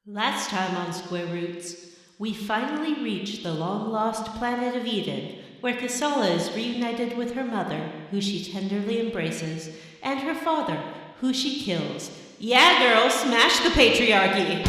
Last time on Square Roots, we finally reach the long-lost planet of Eden, where Kasala is reunited with her mother, who she tenderly embraces, and her father, who she kills. Yeah, girl, smash the patriarchy!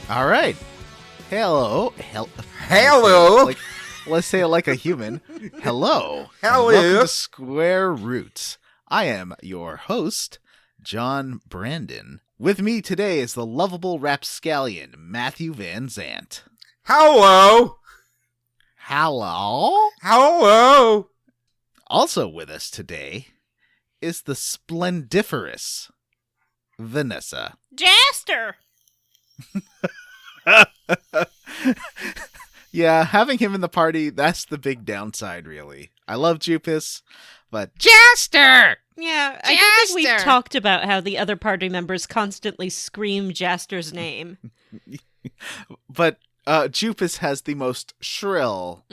All right. Hello. Hello. Let's say it like a human. Hello. Hello. Welcome to Square Roots. I am your host, John Brandon. With me today is the lovable rapscallion, Matthew Van Zant. Hello. Hello. Hello. Also with us today is the splendiferous Vanessa. Jaster! Yeah, having him in the party, that's the big downside, really. I love Jupus, but Jaster! Yeah, I don't think we've talked about how the other party members constantly scream Jaster's name. But Jupus has the most shrill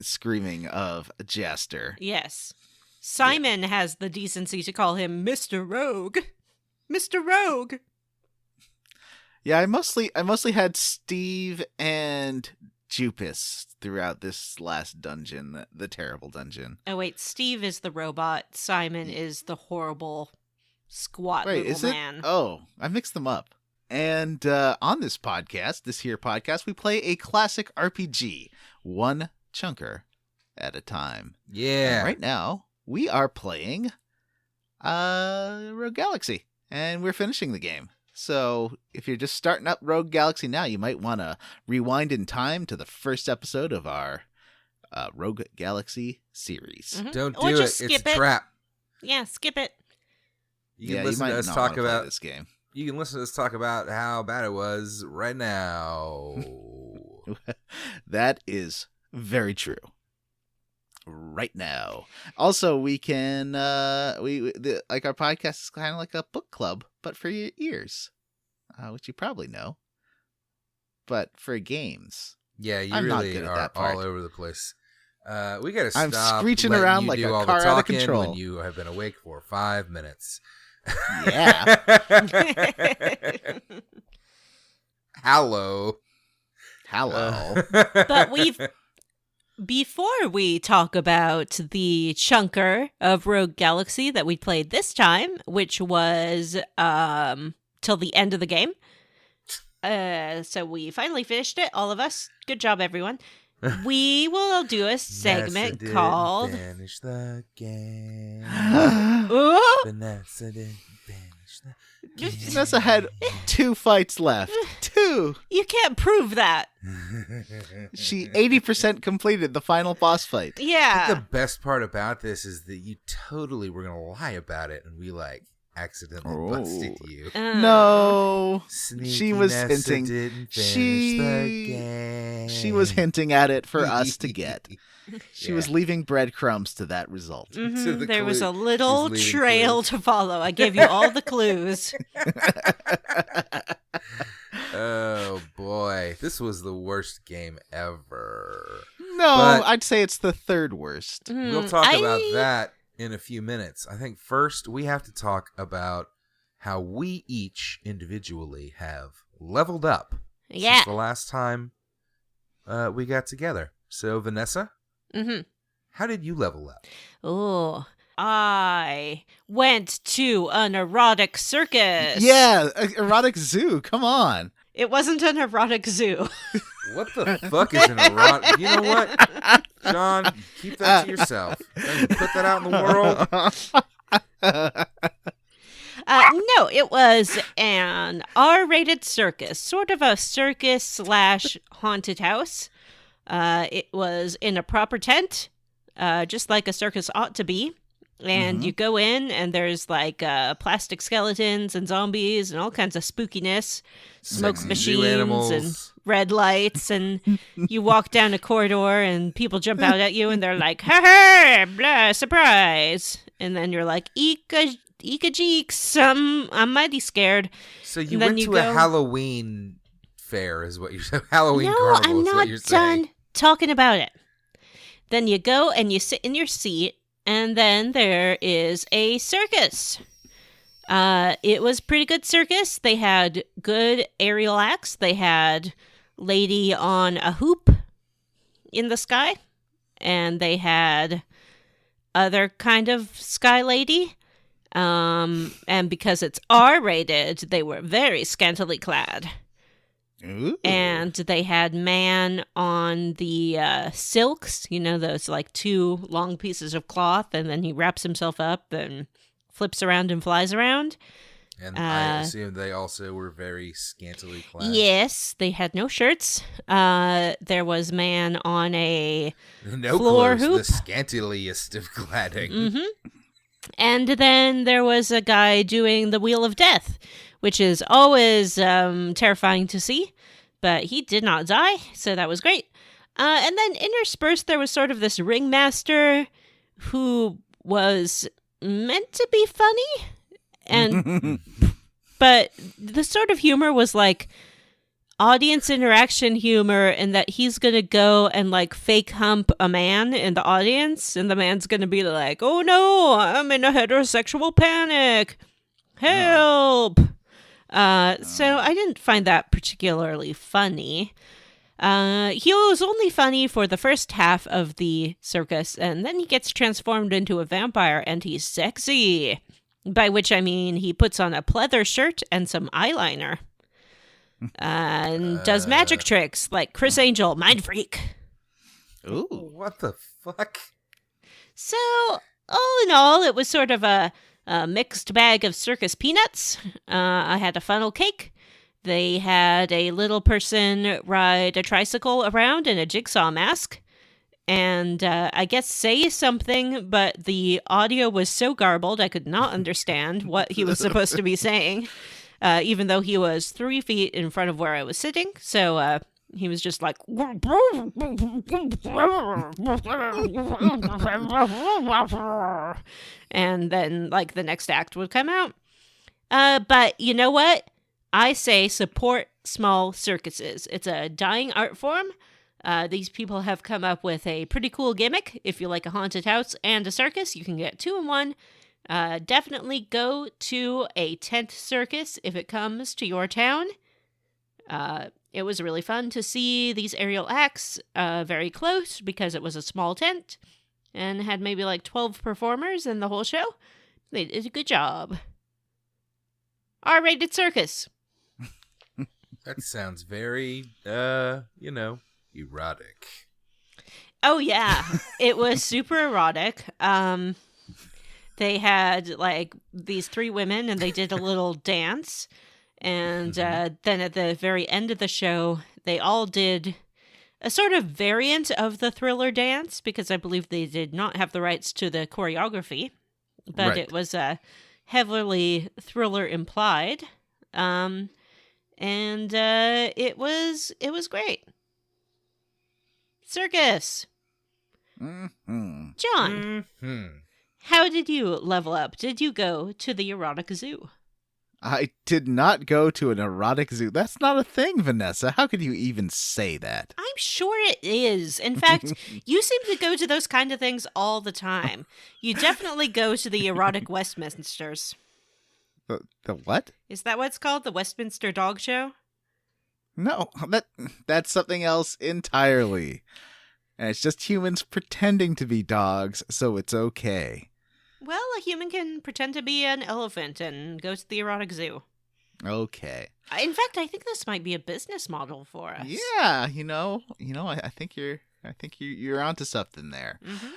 screaming of Jaster. Yes. Simon has the decency to call him Mr. Rogue. Mr. Rogue! Yeah, I mostly had Steve and Jupus throughout this last dungeon, the terrible dungeon. Oh wait, Steve is the robot, Simon is the horrible, squat little man. Oh, I mixed them up. And on this here podcast, we play a classic RPG, one chunker at a time. Yeah. And right now, we are playing Rogue Galaxy, and we're finishing the game. So if you're just starting up Rogue Galaxy now, you might want to rewind in time to the first episode of our Rogue Galaxy series. Mm-hmm. Don't Or do just it. skip It's a it. trap. Yeah, skip it. You can you listen might to us not talk wanna play about this game. You can listen to us talk about how bad it was right now. That is very true. Right now. Also, we can our podcast is kind of like a book club, but for your ears, which you probably know. But for games, Yeah, you I'm not really good at are that part. all over the place. We gotta stop. I'm screeching letting around you like do a all car the out of talking control. when you have been awake for 5 minutes. Yeah. Hello. But before we talk about the chunker of Rogue Galaxy that we played this time, which was till the end of the game. So we finally finished it, all of us. Good job, everyone. We will do a segment Vanessa called didn't finish the game. Ooh! Vanessa didn't finish the game. Vanessa had 2 fights left. 2. You can't prove that. She 80% completed the final boss fight. Yeah. The best part about this is that you totally were gonna lie about it, and we accidentally busted you. No. Sneaky She was Nessa hinting. didn't finish the game. She was hinting at it for us to get. She was leaving breadcrumbs to that result. Mhm, To the there was clue. a little She's leaving trail clues. to follow. I gave you all the clues. Oh boy, this was the worst game ever. No, But- I'd say it's the third worst. We'll talk about that in a few minutes. I think first we have to talk about how we each individually have leveled up Yeah. since the last time we got together. So, Vanessa, how did you level up? Oh, I went to an erotic circus. Yeah, erotic zoo. Come on. It wasn't an erotic zoo. What the fuck is an erotic? You know what, John? Keep that to yourself. Don't put that out in the world. No, it was an R-rated circus, sort of a circus / haunted house. It was in a proper tent, just like a circus ought to be. And you go in, and there's like plastic skeletons and zombies and all kinds of spookiness, smoke Sexy zoo machines animals. and red lights. And you walk down a corridor, and people jump out at you, and they're like, "Ha ha, blah, surprise!" And then you're like, "Eeka jeeks, I'm mighty scared." So you And then went you to a go- Halloween fair, is what you're saying? Halloween No, carnival I'm is not what you're saying. done talking about it. Then you go and you sit in your seat, and then there is a circus. It was pretty good circus. They had good aerial acts. They had lady on a hoop in the sky, and they had other kind of sky lady. And because it's R-rated, they were very scantily clad. Ooh. And they had man on the silks, those like two long pieces of cloth, and then he wraps himself up and flips around and flies around. And I assume they also were very scantily clad. Yes, they had no shirts. There was man on a No floor clothes, hoop. the scantiliest of cladding. And then there was a guy doing the Wheel of Death, which is always terrifying to see, but he did not die, so that was great. And then interspersed, there was sort of this ringmaster who was meant to be funny, and but the sort of humor was like audience interaction humor, and that he's gonna go and like fake hump a man in the audience, and the man's gonna be like, "Oh no, I'm in a heterosexual panic, help." So I didn't find that particularly funny. He was only funny for the first half of the circus, and then he gets transformed into a vampire, and he's sexy. By which I mean he puts on a pleather shirt and some eyeliner. And does magic tricks like Chris Angel, Mind Freak. Ooh. What the fuck? So, all in all, it was sort of a mixed bag of circus peanuts. I had a funnel cake. They had a little person ride a tricycle around in a jigsaw mask. And I guess say something, but the audio was so garbled I could not understand what he was supposed to be saying, even though he was 3 feet in front of where I was sitting. So he was just like... And then, like, the next act would come out. But you know what? I say support small circuses. It's a dying art form. These people have come up with a pretty cool gimmick. If you like a haunted house and a circus, you can get 2 in 1. Definitely go to a tent circus if it comes to your town. It was really fun to see these aerial acts very close because it was a small tent and had maybe like 12 performers in the whole show. They did a good job. R-rated circus. That sounds very, erotic. Oh, yeah. It was super erotic. They had, like, these 3 women, and they did a little dance. And then at the very end of the show, they all did a sort of variant of the Thriller dance, because I believe they did not have the rights to the choreography. But Right. it was heavily Thriller implied. And it was great. Circus. Mm-hmm. John, how did you level up? Did you go to the erotic zoo? I did not go to an erotic zoo. That's not a thing, Vanessa. How could you even say that? I'm sure it is. In fact, you seem to go to those kind of things all the time. You definitely go to the erotic Westminsters. The what? Is that what it's called? The Westminster Dog Show? No, that's something else entirely. And it's just humans pretending to be dogs, so it's okay. Well, a human can pretend to be an elephant and go to the erotic zoo. Okay. In fact, I think this might be a business model for us. Yeah, I think you're onto something there. Mm-hmm.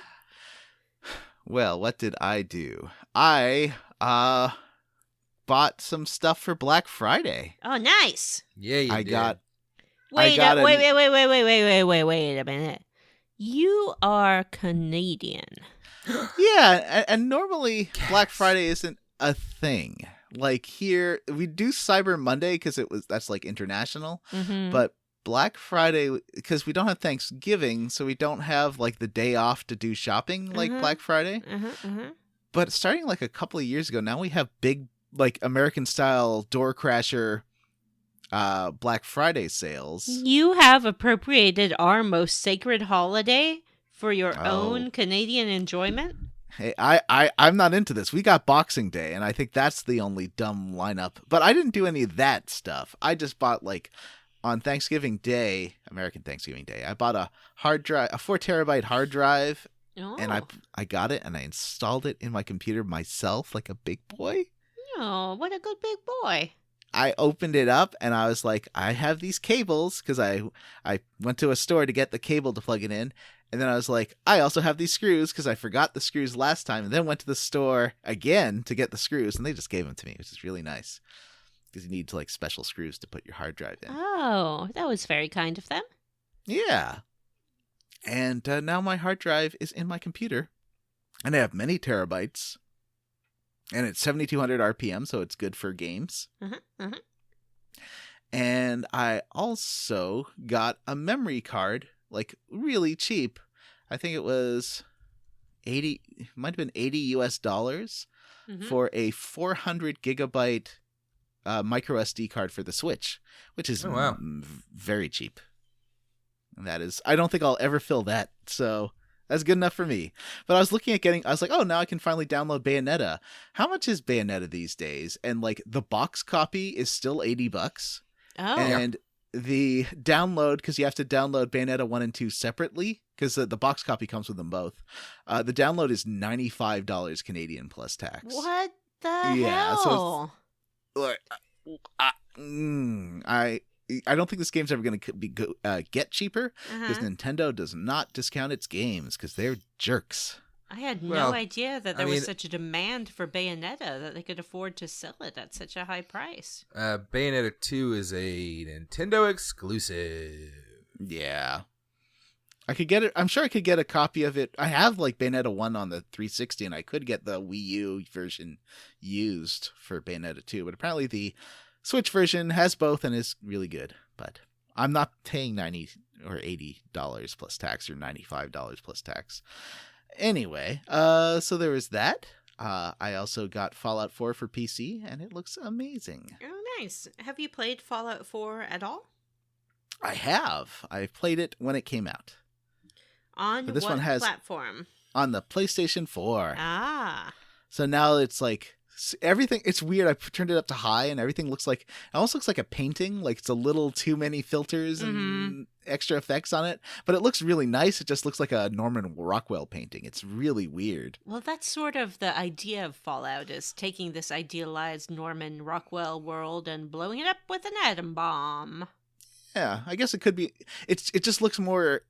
Well, what did I do? I bought some stuff for Black Friday. Oh, nice. Yeah, you did. Wait got a minute. You are Canadian. Yeah, and normally Yes. Black Friday isn't a thing. Like here, we do Cyber Monday because that's like international, Mm-hmm. but Black Friday because we don't have Thanksgiving, so we don't have like the day off to do shopping like Mhm. Black Friday. Mm-hmm. But starting like a couple of years ago, now we have big like American style door crasher Black Friday sales. You have appropriated our most sacred holiday for your Oh. own Canadian enjoyment. Hey, I'm not into this. We got Boxing Day, and I think that's the only dumb lineup. But I didn't do any of that stuff. I just bought like on Thanksgiving Day, American Thanksgiving Day. I bought a hard drive, a 4 terabyte hard drive, Oh, and I got it and I installed it in my computer myself like a big boy. oh, what a good big boy! I opened it up and I was like, I have these cables because I went to a store to get the cable to plug it in. And then I was like, I also have these screws because I forgot the screws last time and then went to the store again to get the screws and they just gave them to me, which is really nice because you need like special screws to put your hard drive in. Oh, that was very kind of them. Yeah. And now my hard drive is in my computer and I have many terabytes and it's 7,200 RPM, so it's good for games. And I also got a memory card, like really cheap. I think it was 80, it might have been $80 for a 400 gigabyte micro SD card for the Switch, which is Oh, wow. very cheap. And that is, I don't think I'll ever fill that. So that's good enough for me. But I was looking at I was like, oh, now I can finally download Bayonetta. How much is Bayonetta these days? And like the box copy is still $80. Oh, And the download, because you have to download Bayonetta 1 and 2 separately, because the box copy comes with them both. The download is $95 Canadian plus tax. what the Yeah, so hell? I don't think this game's ever going to get cheaper, because Uh-huh. Nintendo does not discount its games, because they're jerks. I had Well, no idea that I there was mean- such a demand for Bayonetta that they could afford to sell it at such a high price. Bayonetta 2 is a Nintendo exclusive. Yeah. I could get it. I'm sure I could get a copy of it. I have like Bayonetta 1 on the 360 and I could get the Wii U version used for Bayonetta 2, but apparently the Switch version has both and is really good. But I'm not paying $90 or $80 plus tax or $95 plus tax. Anyway, so there was that. I also got Fallout 4 for PC and it looks amazing. Oh, nice. Have you played Fallout 4 at all? I have. I played it when it came out On But this what one has- platform? on the PlayStation 4. Ah. So now it's like everything. It's weird. I turned it up to high, and everything it almost looks like a painting. Like it's a little too many filters and extra effects on it, but it looks really nice. It just looks like a Norman Rockwell painting. It's really weird. Well, that's sort of the idea of Fallout, is taking this idealized Norman Rockwell world and blowing it up with an atom bomb. Yeah, I guess it could be. It just looks more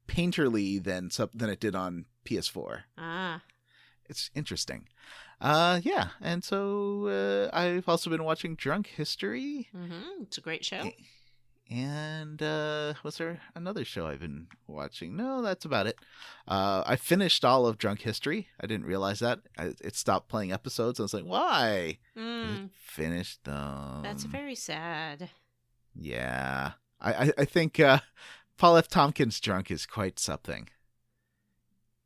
painterly than it did on PS4. Ah. It's interesting. Yeah, and so I've also been watching Drunk History. It's a great show. And was there another show I've been watching? No, that's about it. I finished all of Drunk History. I didn't realize that. It stopped playing episodes. I was like, why? I finished them. That's very sad. Yeah. I think Paul F. Tompkins' Drunk is quite something.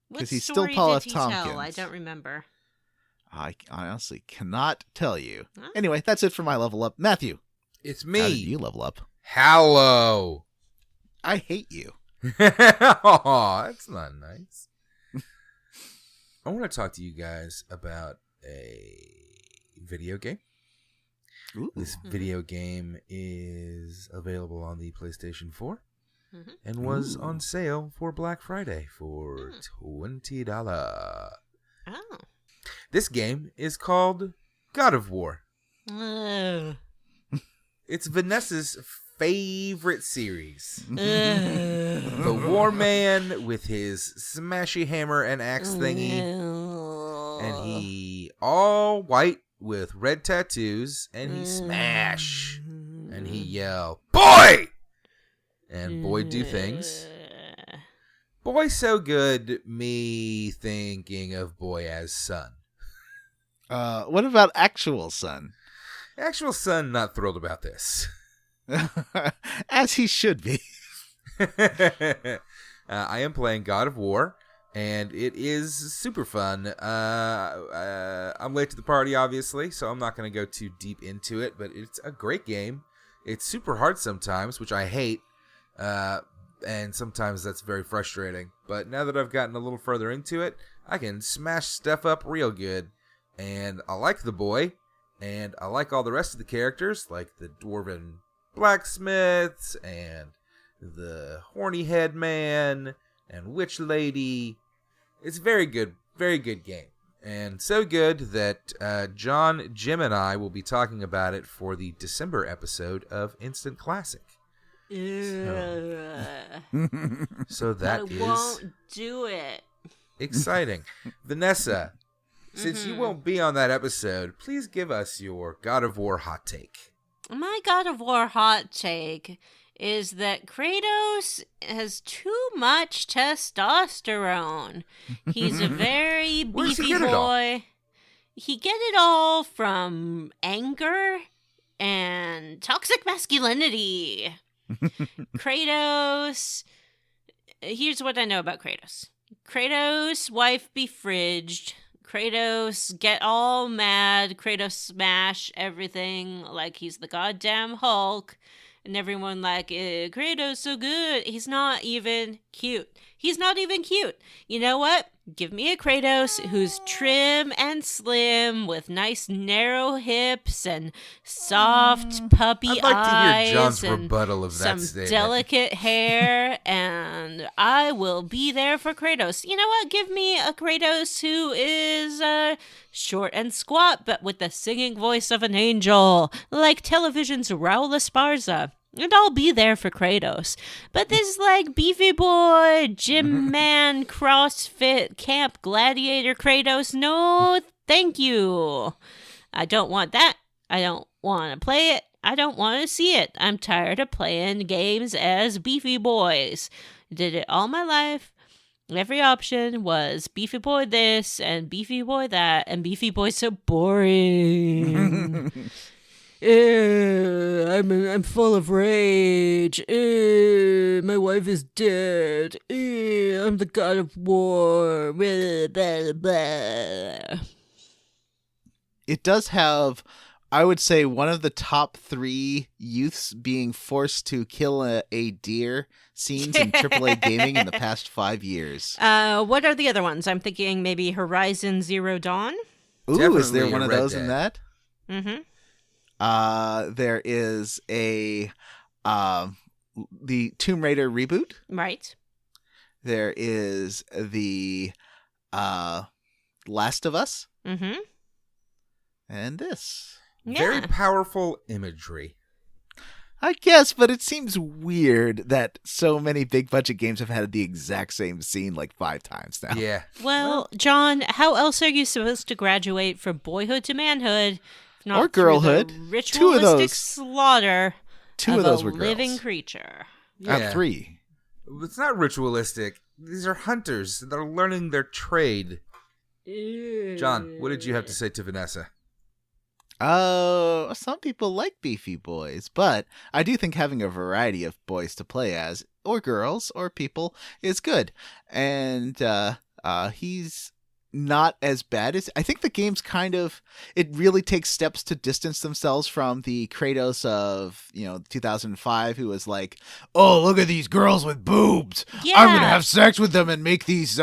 What 'Cause he's still story Paul did F. he tell? I Tompkins. don't remember. I honestly cannot tell you. Huh? Anyway, that's it for my level up. Matthew, It's how did me. you level up? Hello. I hate you. Aw, that's not nice. I want to talk to you guys about a video game. Ooh. This video game is available on the PlayStation 4 Mhm. and was Ooh. on sale for Black Friday for $20. Oh. This game is called God of War. Ugh. It's Vanessa's favorite series. Ugh. The War Man with his smashy hammer and axe thingy. And he all white with red tattoos, and he smash, and he yell, "Boy!" And boy do things. Boy So Good, me thinking of boy as son. What about actual son? Actual son, not thrilled about this. As he should be. I am playing God of War, and it is super fun. I'm late to the party, obviously, so I'm not going to go too deep into it, but it's a great game. It's super hard sometimes, which I hate, and sometimes that's very frustrating. But now that I've gotten a little further into it, I can smash stuff up real good. And I like the boy, and I like all the rest of the characters, like the dwarven blacksmiths, and the horny head man, and witch lady. It's very good game. And so good that John, Jim, and I will be talking about it for the December episode of Instant Classic. So that I won't do it. exciting. Vanessa, since you won't be on that episode, please give us your God of War hot take. My God of War hot take is that Kratos has too much testosterone. He's a very Where's he beefy get it all? boy. He get it all from anger and toxic masculinity. Kratos. Here's what I know about Kratos. Kratos, wife be fridged. Kratos get all mad. Kratos smash everything like he's the goddamn Hulk. And everyone like, Kratos so good. He's not even cute. He's not even cute. You know what? Give me a Kratos who's trim and slim with nice narrow hips and soft puppy I'd like to eyes hear John's and rebuttal of that some statement. delicate hair, and I will be there for Kratos. You know what? Give me a Kratos who is short and squat, but with the singing voice of an angel, like television's Raul Esparza. And I'll be there for Kratos. But this, like, beefy boy, gym man, CrossFit, camp gladiator Kratos, no, thank you. I don't want that. I don't want to play it. I don't want to see it. I'm tired of playing games as beefy boys. Did it all my life. Every option was beefy boy this and beefy boy that, and beefy boy so boring. I'm full of rage. My wife is dead. I'm the god of war. Blah, blah, blah. It does have, I would say, one of the top 3 youths being forced to kill a deer scenes in AAA gaming in the past 5 years. What are the other ones? I'm thinking maybe Horizon Zero Dawn. Ooh, is there Definitely one a of Red those Dead. in that? Mm-hmm. There is a the Tomb Raider reboot. Right. There is the Last of Us, Mm-hmm. and this. Very Yeah. powerful imagery. I guess, but it seems weird that so many big budget games have had the exact same scene like 5 times now. Yeah. Well, John, how else are you supposed to graduate from boyhood to manhood? If not Or through girlhood. the 2 of ritualistic those. slaughter 2 of of those a were girls. living creature. Yeah. 3. It's not ritualistic. These are hunters. They're learning their trade. John, what did you have to say to Vanessa? Oh, some people like beefy boys, but I do think having a variety of boys to play as, or girls, or people, is good. And he's not as bad as I think the game's kind of, it really takes steps to distance themselves from the Kratos of 2005, who was like, oh, look at these girls with boobs, Yeah. I'm gonna have sex with them and make these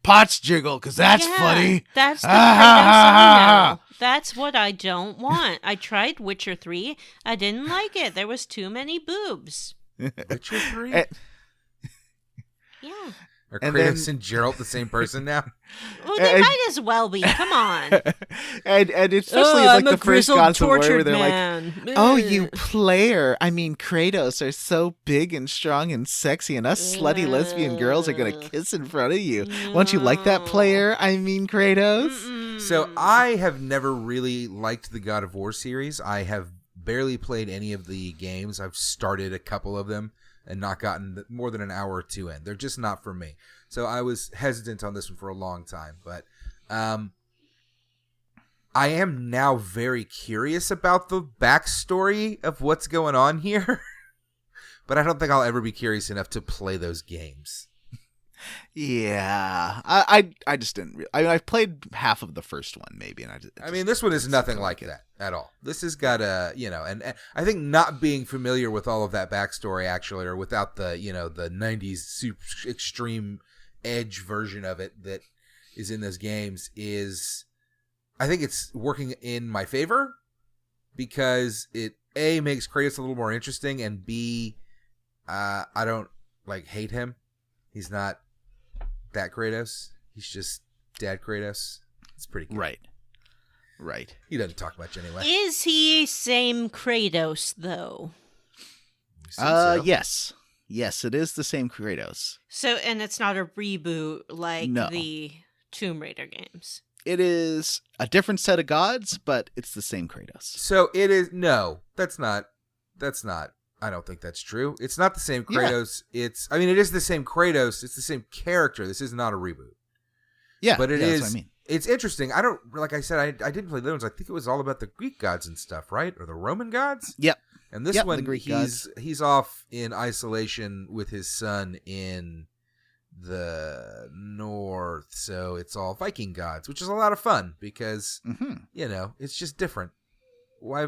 pots jiggle because that's Yeah, funny. That's the Ah, ha, Kratos ha, I ha. know. That's what I don't want. I tried Witcher 3. I didn't like it. There was too many boobs. Witcher 3? Eh, Yeah. Are and Kratos then- and Geralt the same person now? Well, they And- might as well be. Come on. and especially like the first Gods of War where they're like, man. oh, you player. I mean, Kratos are so big and strong and sexy, and us slutty lesbian girls are going to kiss in front of you. Won't you like that, player? I mean, Kratos? So I have never really liked the God of War series. I have barely played any of the games. I've started a couple of them. and not gotten more than an hour or two in. They're just not for me. So I was hesitant on this one for a long time, but I am now very curious about the backstory of what's going on here, but I don't think I'll ever be curious enough to play those games. Yeah, I just didn't. I've played half of the first one, maybe, and this one is nothing like that at all. This has got and I think not being familiar with all of that backstory actually, or without the the '90s super extreme edge version of it that is in those games is, I think it's working in my favor because it A, makes Kratos a little more interesting, and B, I don't hate him. He's not that Kratos. He's just Dad Kratos. It's pretty good. Right. He doesn't talk much anyway. Is he same Kratos though? So. Yes. Yes, it is the same Kratos. So, and it's not a reboot like No. the Tomb Raider games. It is a different set of gods, but it's the same Kratos. So it is that's not I don't think that's true. It's not the same Kratos. Yeah. It is the same Kratos. It's the same character. This is not a reboot. Yeah, but it is. That's what I mean. It's interesting. I don't, like I said, I didn't play the ones. I think it was all about the Greek gods and stuff, right? Or the Roman gods? Yep. And this one, the Greek gods. He's off in isolation with his son in the north, so it's all Viking gods, which is a lot of fun because it's just different. Why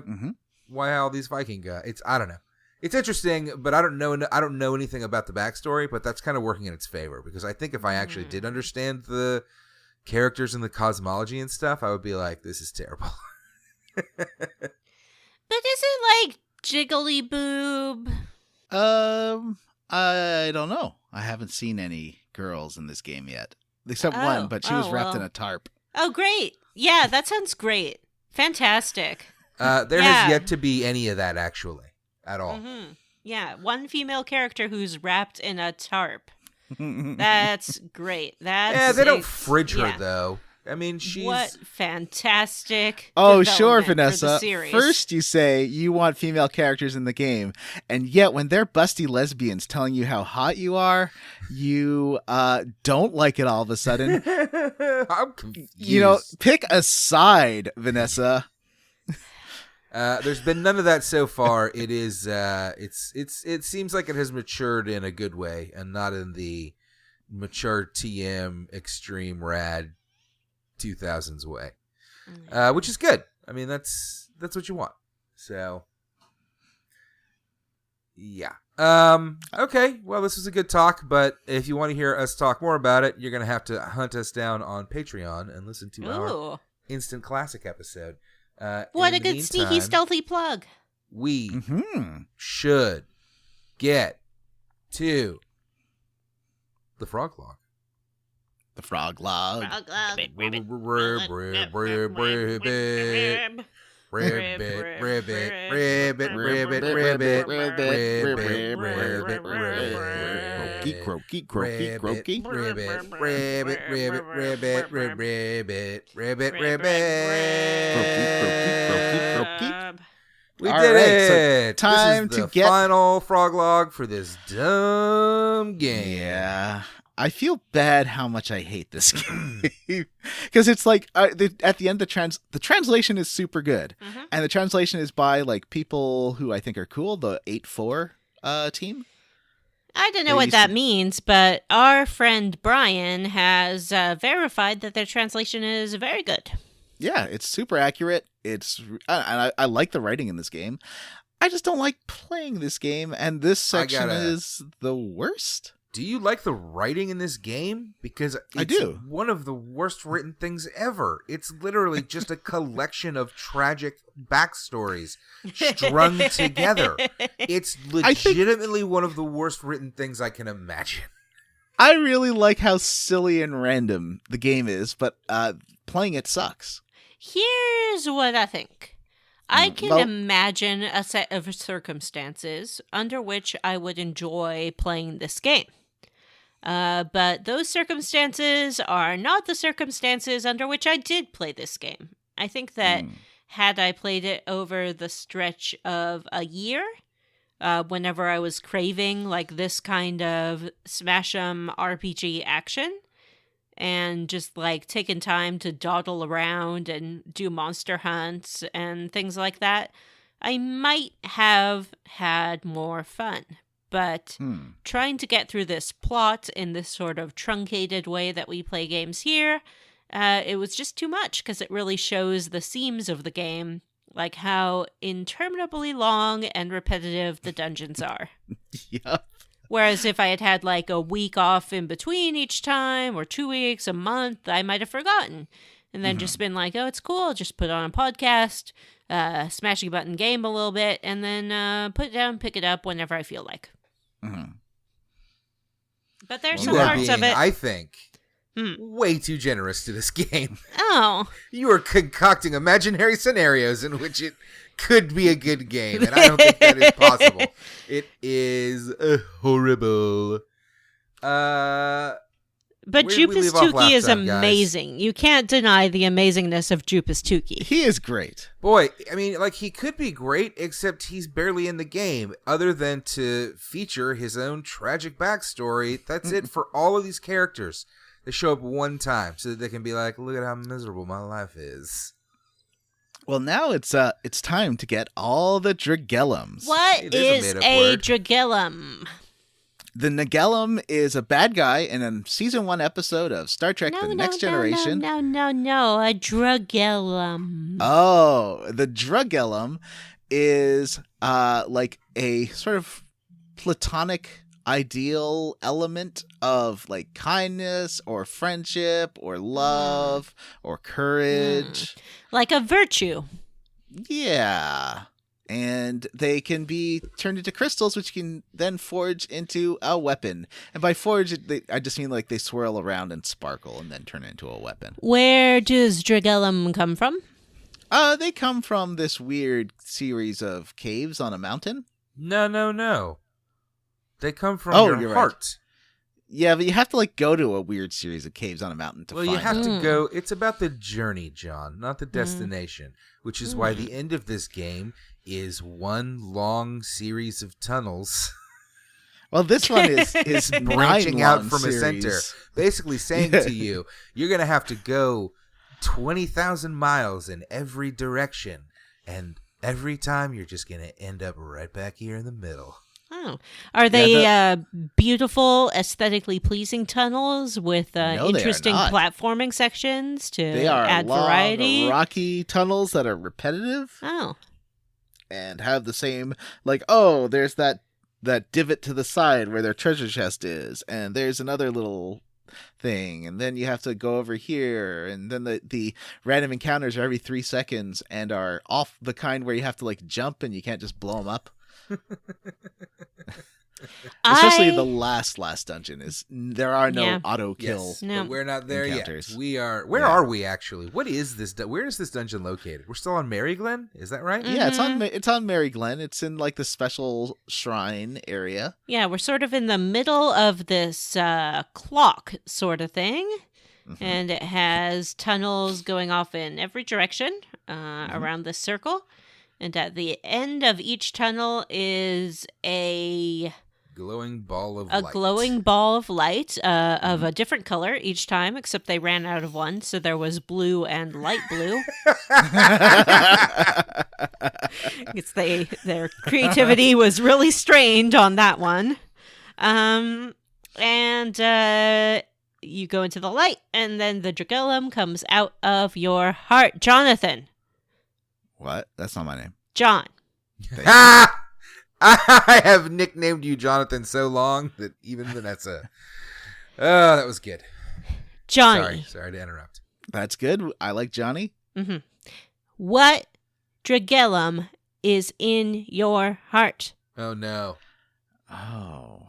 all these Viking gods? I don't know. It's interesting, but I don't know anything about the backstory, but that's kind of working in its favor because I think if I actually did understand the characters and the cosmology and stuff, I would be like, this is terrible. But is it like Jiggly Boob? I don't know. I haven't seen any girls in this game yet. Except one, but she was wrapped in a tarp. Oh, great. Yeah, that sounds great. Fantastic. There has yet to be any of that, actually, at all. Mm-hmm. Yeah, one female character who's wrapped in a tarp. That's great. They don't fridge her, though. I mean, she's... What fantastic Oh, sure, Vanessa. For the series. First you say you want female characters in the game, and yet when they're busty lesbians telling you how hot you are, you don't like it all of a sudden. I'm confused. Pick a side, Vanessa. There's been none of that so far. It is it seems like it has matured in a good way and not in the mature TM extreme rad 2000s way, which is good. I mean, that's what you want. So, yeah. Okay. Well, this was a good talk, but if you want to hear us talk more about it, you're going to have to hunt us down on Patreon and listen to our Instant Classic episode. What a good sneaky, stealthy plug. We should get to the frog log. The frog log. Croaky, croaky, croaky. We did it! So time this is to the get final frog log for this dumb game. Yeah. I feel bad how much I hate this game because it's like at the end the translation is super good, and the translation is by like people who I think are cool. The 8-4 team. I don't know what that means, but our friend Brian has verified that their translation is very good. Yeah, it's super accurate. I like the writing in this game. I just don't like playing this game, and this section is the worst. Do you like the writing in this game? Because I do. One of the worst written things ever. It's literally just a collection of tragic backstories strung together. It's legitimately one of the worst written things I can imagine. I really like how silly and random the game is, but playing it sucks. Here's what I think. I can imagine a set of circumstances under which I would enjoy playing this game. But those circumstances are not the circumstances under which I did play this game. I think that had I played it over the stretch of a year, whenever I was craving like this kind of smash 'em RPG action and just like taking time to dawdle around and do monster hunts and things like that, I might have had more fun. But trying to get through this plot in this sort of truncated way that we play games here, it was just too much because it really shows the seams of the game, like how interminably long and repetitive the dungeons are. Yep. Whereas if I had had like a week off in between each time, or 2 weeks, a month, I might have forgotten. And then just been like, oh, it's cool. Just put on a podcast, smashing a button game a little bit, and then put it down, pick it up whenever I feel like. But there's some parts of it. I think, way too generous to this game. Oh. You are concocting imaginary scenarios in which it could be a good game, and I don't think that is possible. It is horrible. But Jupas Tuki is amazing. Guys? You can't deny the amazingness of Jupas Tuki. He is great. Boy, I mean, like, he could be great, except he's barely in the game, other than to feature his own tragic backstory. That's it for all of these characters. They show up one time so that they can be like, look at how miserable my life is. Well, now it's time to get all the Dragellums. What is a Dragellum? The Nagellum is a bad guy in a season 1 episode of Star Trek: The Next Generation. No, a Dragellum. Oh, the Dragellum is like a sort of platonic ideal element of like kindness or friendship or love or courage. Like a virtue. Yeah. And they can be turned into crystals, which can then forge into a weapon. And by forge, I just mean like they swirl around and sparkle and then turn into a weapon. Where does Dragellum come from? They come from this weird series of caves on a mountain. No. They come from your heart. Right. Yeah, but you have to like go to a weird series of caves on a mountain to find Well, you have them. to go. It's about the journey, John, not the destination, which is why the end of this game is one long series of tunnels. Well, this one is branching out from series. A center, basically saying to you, you're going to have to go 20,000 miles in every direction, and every time you're just going to end up right back here in the middle. Oh, are they beautiful, aesthetically pleasing tunnels with interesting platforming sections to add variety? Long, rocky tunnels that are repetitive. Oh, and have the same there's that divot to the side where their treasure chest is, and there's another little thing, and then you have to go over here, and then the random encounters are every 3 seconds and are off the kind where you have to like jump and you can't just blow them up. Especially the last dungeon there are no auto kill. Yes, no. But we're not there encounters. Yet. We are. Where are we actually? What is this? Where is this dungeon located? We're still on Mary Glen. Is that right? Yeah, it's on Mary Glen. It's in like the special shrine area. Yeah, we're sort of in the middle of this clock sort of thing. And it has tunnels going off in every direction around this circle. And at the end of each tunnel is a glowing ball of light of a different color each time, except they ran out of one, so there was blue and light blue. Their creativity was really strained on that one. And you go into the light, and then the Dragellum comes out of your heart. Jonathan. What? That's not my name. John. I have nicknamed you Jonathan so long that even Vanessa. Oh, that was good. Johnny. Sorry to interrupt. That's good. I like Johnny. Mm-hmm. What Dragellum is in your heart? Oh, no. Oh.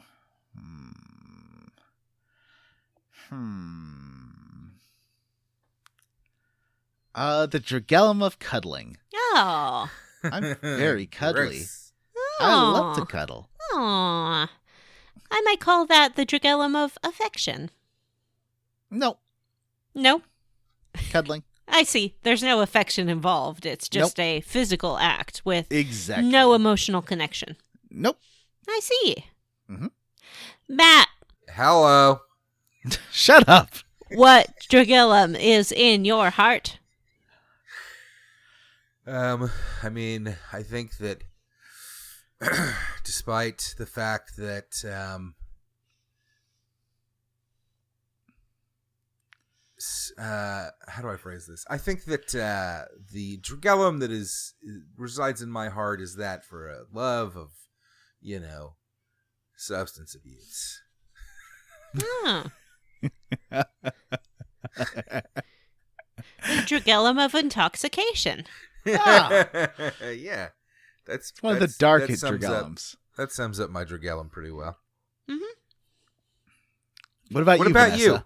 The Dragellum of cuddling. Oh. I'm very cuddly. Oh. I love to cuddle. Aw. I might call that the Dragellum of affection. No. Cuddling. I see. There's no affection involved. It's just a physical act with no emotional connection. Nope. I see. Mm-hmm. Matt, Hello. Shut up. what Dragillum is in your heart? I mean, I think that despite the fact that how do I phrase this? I think that the Dragellum that resides in my heart is that for a love of, substance abuse. Hmm. The Dragellum of intoxication. Ah. Yeah, that's One of the dark that sums up- Dragellums. That sums up my Dragellum pretty well. Mm-hmm. What about What you, about Vanessa? you?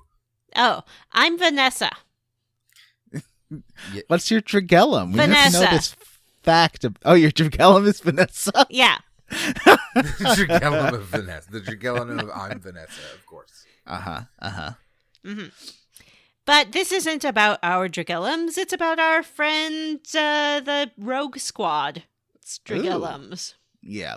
Oh, I'm Vanessa. What's your Dragellum? We have to Vanessa. know this fact. Oh, your Dragellum is Vanessa? Yeah. The Dragellum of Vanessa. The Dragellum of I'm Vanessa, of course. Mm-hmm. But this isn't about our Dragellums. It's about our friends, the Rogue Squad. It's Dragellums. Yeah.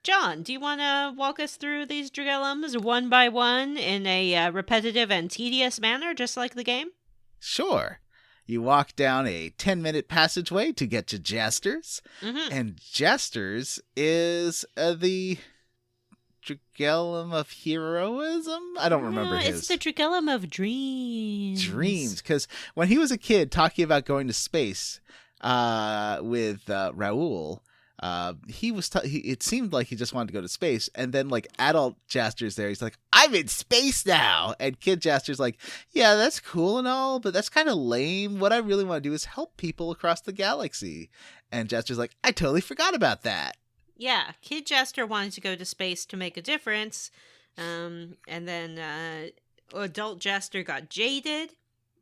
John, do you want to walk us through these Dragellums one by one in a repetitive and tedious manner, just like the game? Sure. You walk down a 10-minute passageway to get to Jaster's, Mm-hmm. and Jaster's is the Dragellum of heroism? I don't remember his. It's the Dragellum of dreams. Dreams, because when he was a kid talking about going to space with Raoul, it seemed like he just wanted to go to space, and then like adult Jaster's there, he's like, I'm in space now, and kid Jaster's like, yeah, that's cool and all, but that's kind of lame. What I really want to do is help people across the galaxy. And Jaster's like, I totally forgot about that. Yeah, Kid Jester wanted to go to space to make a difference, and then adult Jester got jaded,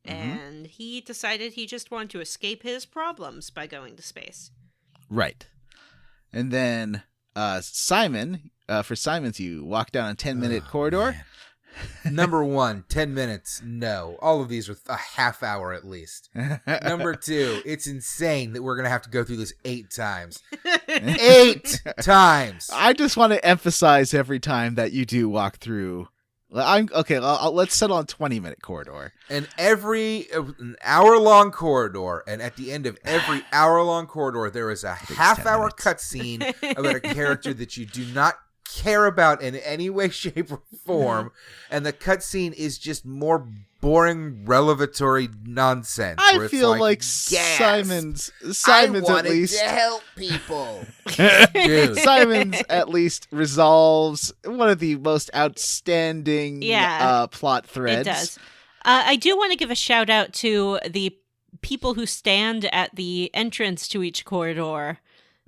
and he decided he just wanted to escape his problems by going to space. Right. And then Simon, for Simon's, you walk down a 10-minute corridor. Man. Number 1, 10 minutes. No. All of these are a half hour at least. Number 2, it's insane that we're going to have to go through this 8 times. 8 times. I just want to emphasize every time that you do walk through. Let's settle on 20-minute corridor. And an hour-long corridor, and at the end of every hour-long corridor, there is a half-hour cutscene about a character that you do not care about in any way, shape, or form, and the cutscene is just more boring, revelatory nonsense. I where it's feel like gasp. Simon's I at wanted least to help people. Dude. Simon's at least resolves one of the most outstanding plot threads. It does. I do want to give a shout out to the people who stand at the entrance to each corridor.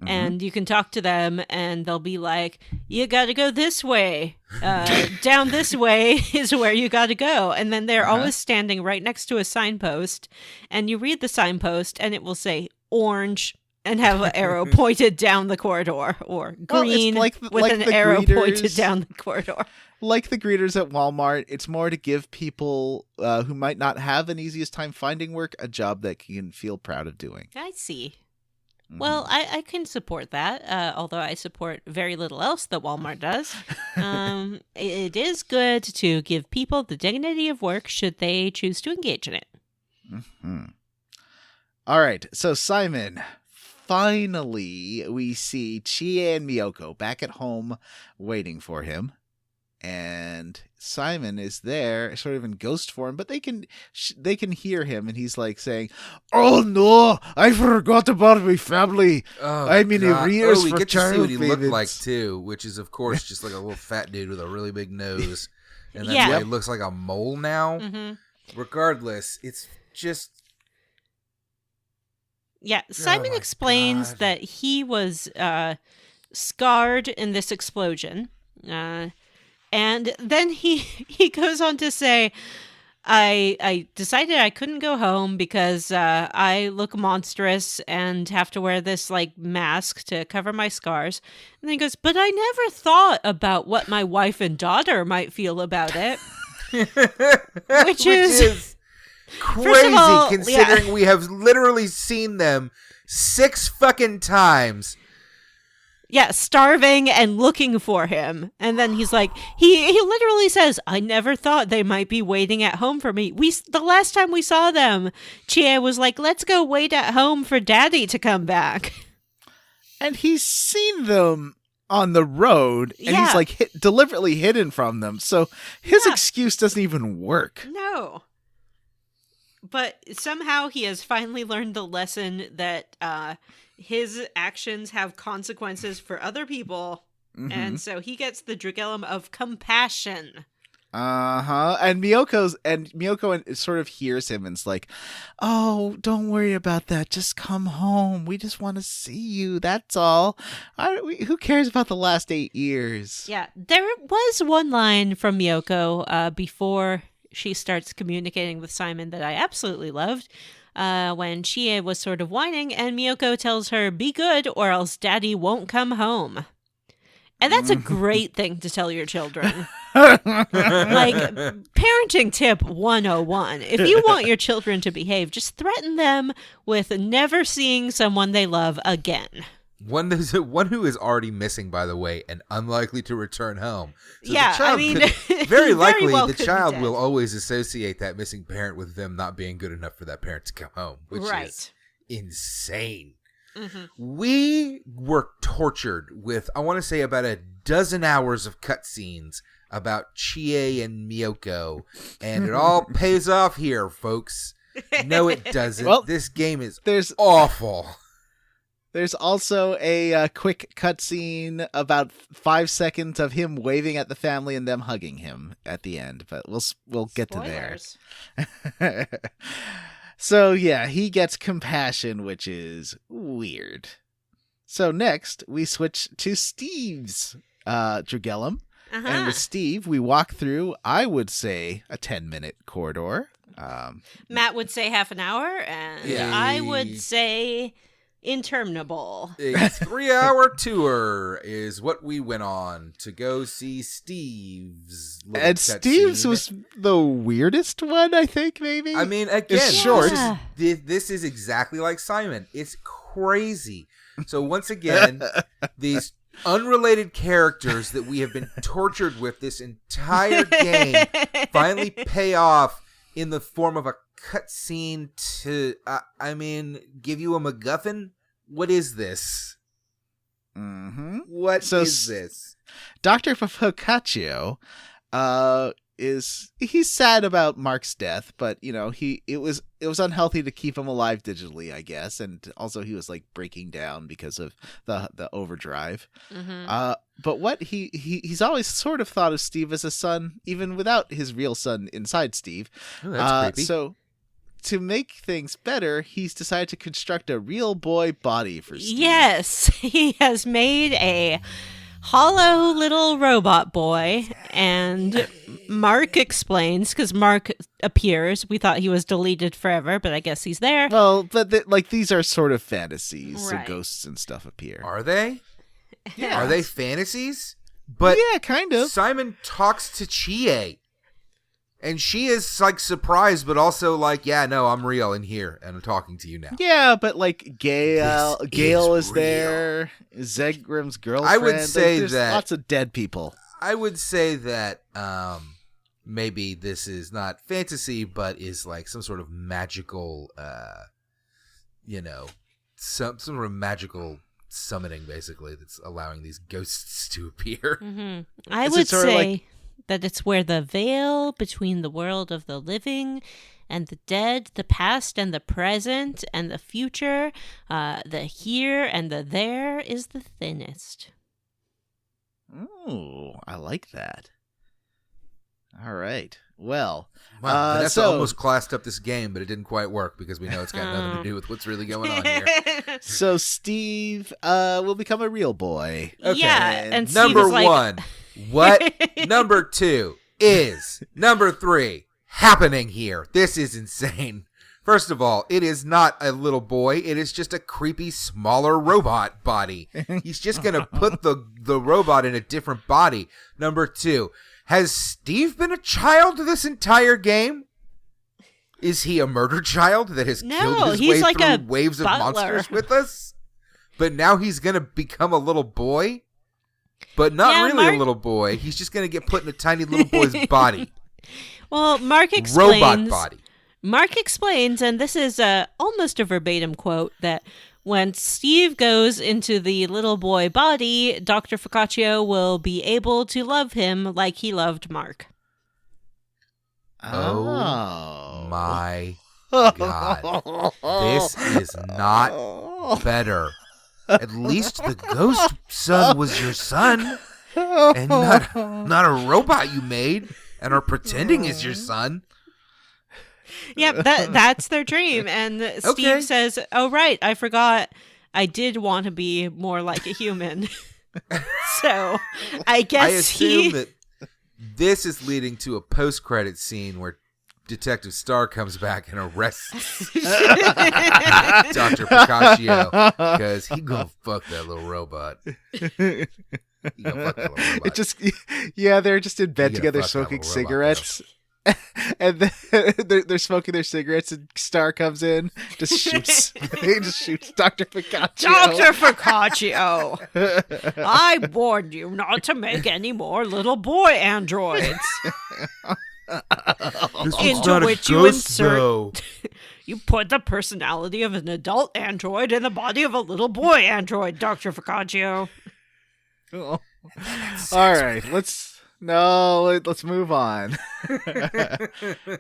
And you can talk to them, and they'll be like, you got to go this way. Down this way is where you got to go. And then they're always standing right next to a signpost. And you read the signpost, and it will say orange and have an arrow pointed down the corridor, or green with an arrow pointed down the corridor. Like the greeters at Walmart, it's more to give people who might not have an easiest time finding work a job that can feel proud of doing. I see. Well, I can support that, although I support very little else that Walmart does. It is good to give people the dignity of work should they choose to engage in it. All right, so Simon, finally we see Chie and Miyoko back at home waiting for him. And Simon is there, sort of in ghost form, but they can hear him, and he's like saying, "Oh no, I forgot about my family. I'm in arrears we for get to see child what he looked payments." like too, which is of course just like a little fat dude with a really big nose, and that's Yeah. why he looks like a mole now. Regardless, it's just Simon my explains God. that he was scarred in this explosion. And then he goes on to say, I decided I couldn't go home because I look monstrous and have to wear this like mask to cover my scars. And then he goes, but I never thought about what my wife and daughter might feel about it. Which is crazy all, considering we have literally seen them 6 fucking times Yeah, starving and looking for him. And then he's like, he literally says, I never thought they might be waiting at home for me. The last time we saw them, Chie was like, let's go wait at home for Daddy to come back. And he's seen them on the road, and he's like deliberately hidden from them. So his excuse doesn't even work. No. But somehow he has finally learned the lesson that his actions have consequences for other people. Mm-hmm. And so he gets the Dragellum of compassion. And Miyoko sort of hears him and is like, oh, don't worry about that. Just come home. We just want to see you. That's all. Who cares about the last 8 years? Yeah, there was one line from Miyoko before she starts communicating with Simon that I absolutely loved. When Chie was sort of whining and Miyoko tells her, be good or else Daddy won't come home. And that's a great thing to tell your children. Like, parenting tip 101. If you want your children to behave, just threaten them with never seeing someone they love again. One who is already missing, by the way, and unlikely to return home. So yeah, the child I mean, very likely well the child will always associate that missing parent with them not being good enough for that parent to come home, which is insane. Mm-hmm. We were tortured with, I want to say, about a dozen hours of cutscenes about Chie and Miyoko, and it all pays off here, folks. No, it doesn't. Well, this game is awful. There's also a quick cutscene, about 5 seconds of him waving at the family and them hugging him at the end, but we'll get Spoilers. To there. So yeah, he gets compassion, which is weird. So next, we switch to Steve's Dragellum. Uh-huh. And with Steve, we walk through, I would say, a 10-minute corridor. Matt would say half an hour, and I would say interminable. A 3-hour tour is what we went on to go see Steve's. And Steve's was the weirdest one, I think, maybe? I mean, again, it's short. This is exactly like Simon. It's crazy. So once again, these unrelated characters that we have been tortured with this entire game finally pay off in the form of a cutscene to, give you a MacGuffin? What is this? Mm-hmm. What is this? Dr. Focaccio he's sad about Mark's death, but it was unhealthy to keep him alive digitally, I guess, and also he was like breaking down because of the overdrive. Mm-hmm. But what he's always sort of thought of Steve as a son, even without his real son inside Steve. Ooh, that's creepy. So to make things better, he's decided to construct a real boy body for Steve. Yes, he has made a hollow little robot boy, and Mark explains, because Mark appears. We thought he was deleted forever, but I guess he's there. Well, but these are sort of fantasies, right. So ghosts and stuff appear. Are they? Yeah. Are they fantasies? But yeah, kind of. Simon talks to Chie, and she is like surprised, but also like, yeah, no, I'm real in here, and I'm talking to you now. Yeah, but like Gale is there. Zegrim's girlfriend. I would say there's that lots of dead people. I would say that maybe this is not fantasy, but is like some sort of magical, some sort of magical summoning, basically, that's allowing these ghosts to appear. Mm-hmm. I would say that it's where the veil between the world of the living and the dead, the past and the present and the future, the here and the there is the thinnest. Oh, I like that. All right. Well, wow, Vanessa almost classed up this game, but it didn't quite work because we know it's got nothing to do with what's really going on here. So Steve will become a real boy. Okay. Yeah, and number Steve is one, what? Number two is number three happening here. This is insane. First of all, it is not a little boy. It is just a creepy, smaller robot body. He's just going to put the robot in a different body. Number two, has Steve been a child this entire game? Is he a murder child that has killed his way like through waves butler. of monsters with us? but now he's going to become a little boy, but not really a little boy. He's just going to get put in a tiny little boy's body. Well, Mark explains. Robot body. Mark explains, and this is almost a verbatim quote, that when Steve goes into the little boy body, Dr. Focaccio will be able to love him like he loved Mark. Oh my God. This is not better. At least the ghost son was your son, and not a robot you made and are pretending is your son. Yep, that's their dream. And Steve says, "Oh, right, I forgot. I did want to be more like a human." So I guess I assume that this is leading to a post-credit scene where Detective Starr comes back and arrests Dr. Focaccio because he gonna fuck that little robot. He gonna fuck that little robot. It just, they're just in bed together smoking cigarettes. And then they're smoking their cigarettes, and Star comes in, just shoots. He just shoots Dr. Focaccio. Dr. Focaccio, I warned you not to make any more little boy androids. Into which you insert. You put the personality of an adult android in the body of a little boy android, Dr. Focaccio. Oh. All right, let's move on.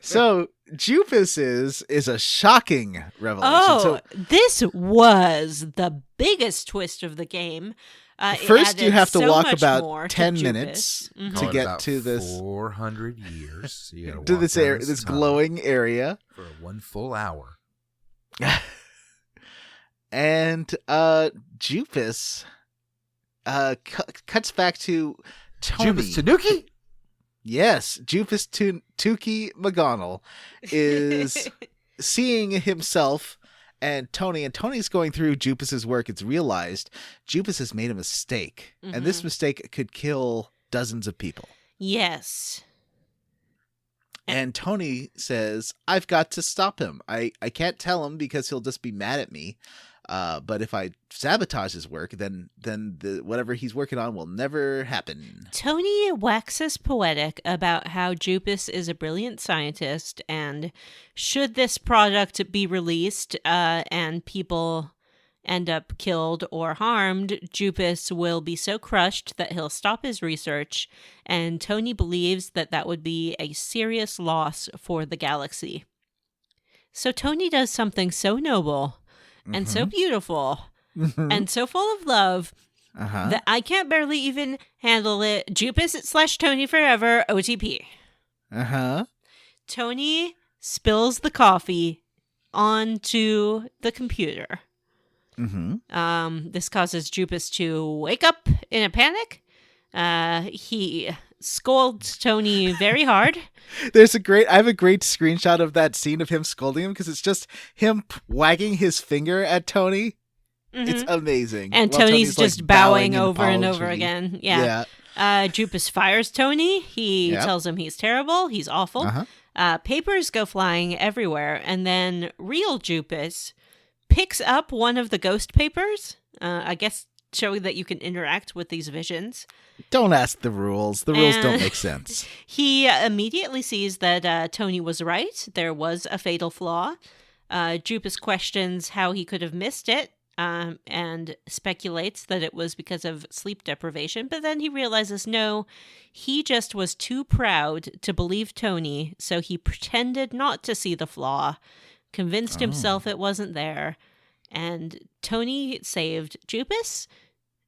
So Jupus is a shocking revelation. This was the biggest twist of the game. First, you have to walk much about 10 minutes to get to this 400 years. So you gotta to walk this down area, this glowing area for 1 full hour. And Jupus cuts back to Tony. Jupus Tanuki? Yes, Jupus Tuki McGonnell is seeing himself and Tony's going through Jupus's work. It's realized Jupus has made a mistake, and this mistake could kill dozens of people. Yes. And Tony says, I've got to stop him. I can't tell him because he'll just be mad at me. But if I sabotage his work, then whatever he's working on will never happen. Tony waxes poetic about how Jupus is a brilliant scientist, and should this product be released and people end up killed or harmed, Jupus will be so crushed that he'll stop his research, and Tony believes that that would be a serious loss for the galaxy. So Tony does something so noble and so beautiful and so full of love that I can't barely even handle it. Jupus / Tony forever, OTP. Tony spills the coffee onto the computer. This causes Jupus to wake up in a panic. He scolds Tony very hard. I have a great screenshot of that scene of him scolding him because it's just him wagging his finger at Tony. It's amazing. And Tony's just bowing over and over again. Yeah. Jupus fires Tony. He tells him he's terrible. He's awful. Papers go flying everywhere. And then real Jupus picks up one of the ghost papers. I guess showing that you can interact with these visions. Don't ask the rules. The rules don't make sense. He immediately sees that Tony was right. There was a fatal flaw. Jupus questions how he could have missed it and speculates that it was because of sleep deprivation. But then he realizes, no, he just was too proud to believe Tony, so he pretended not to see the flaw, convinced himself it wasn't there. And Tony saved Jupus.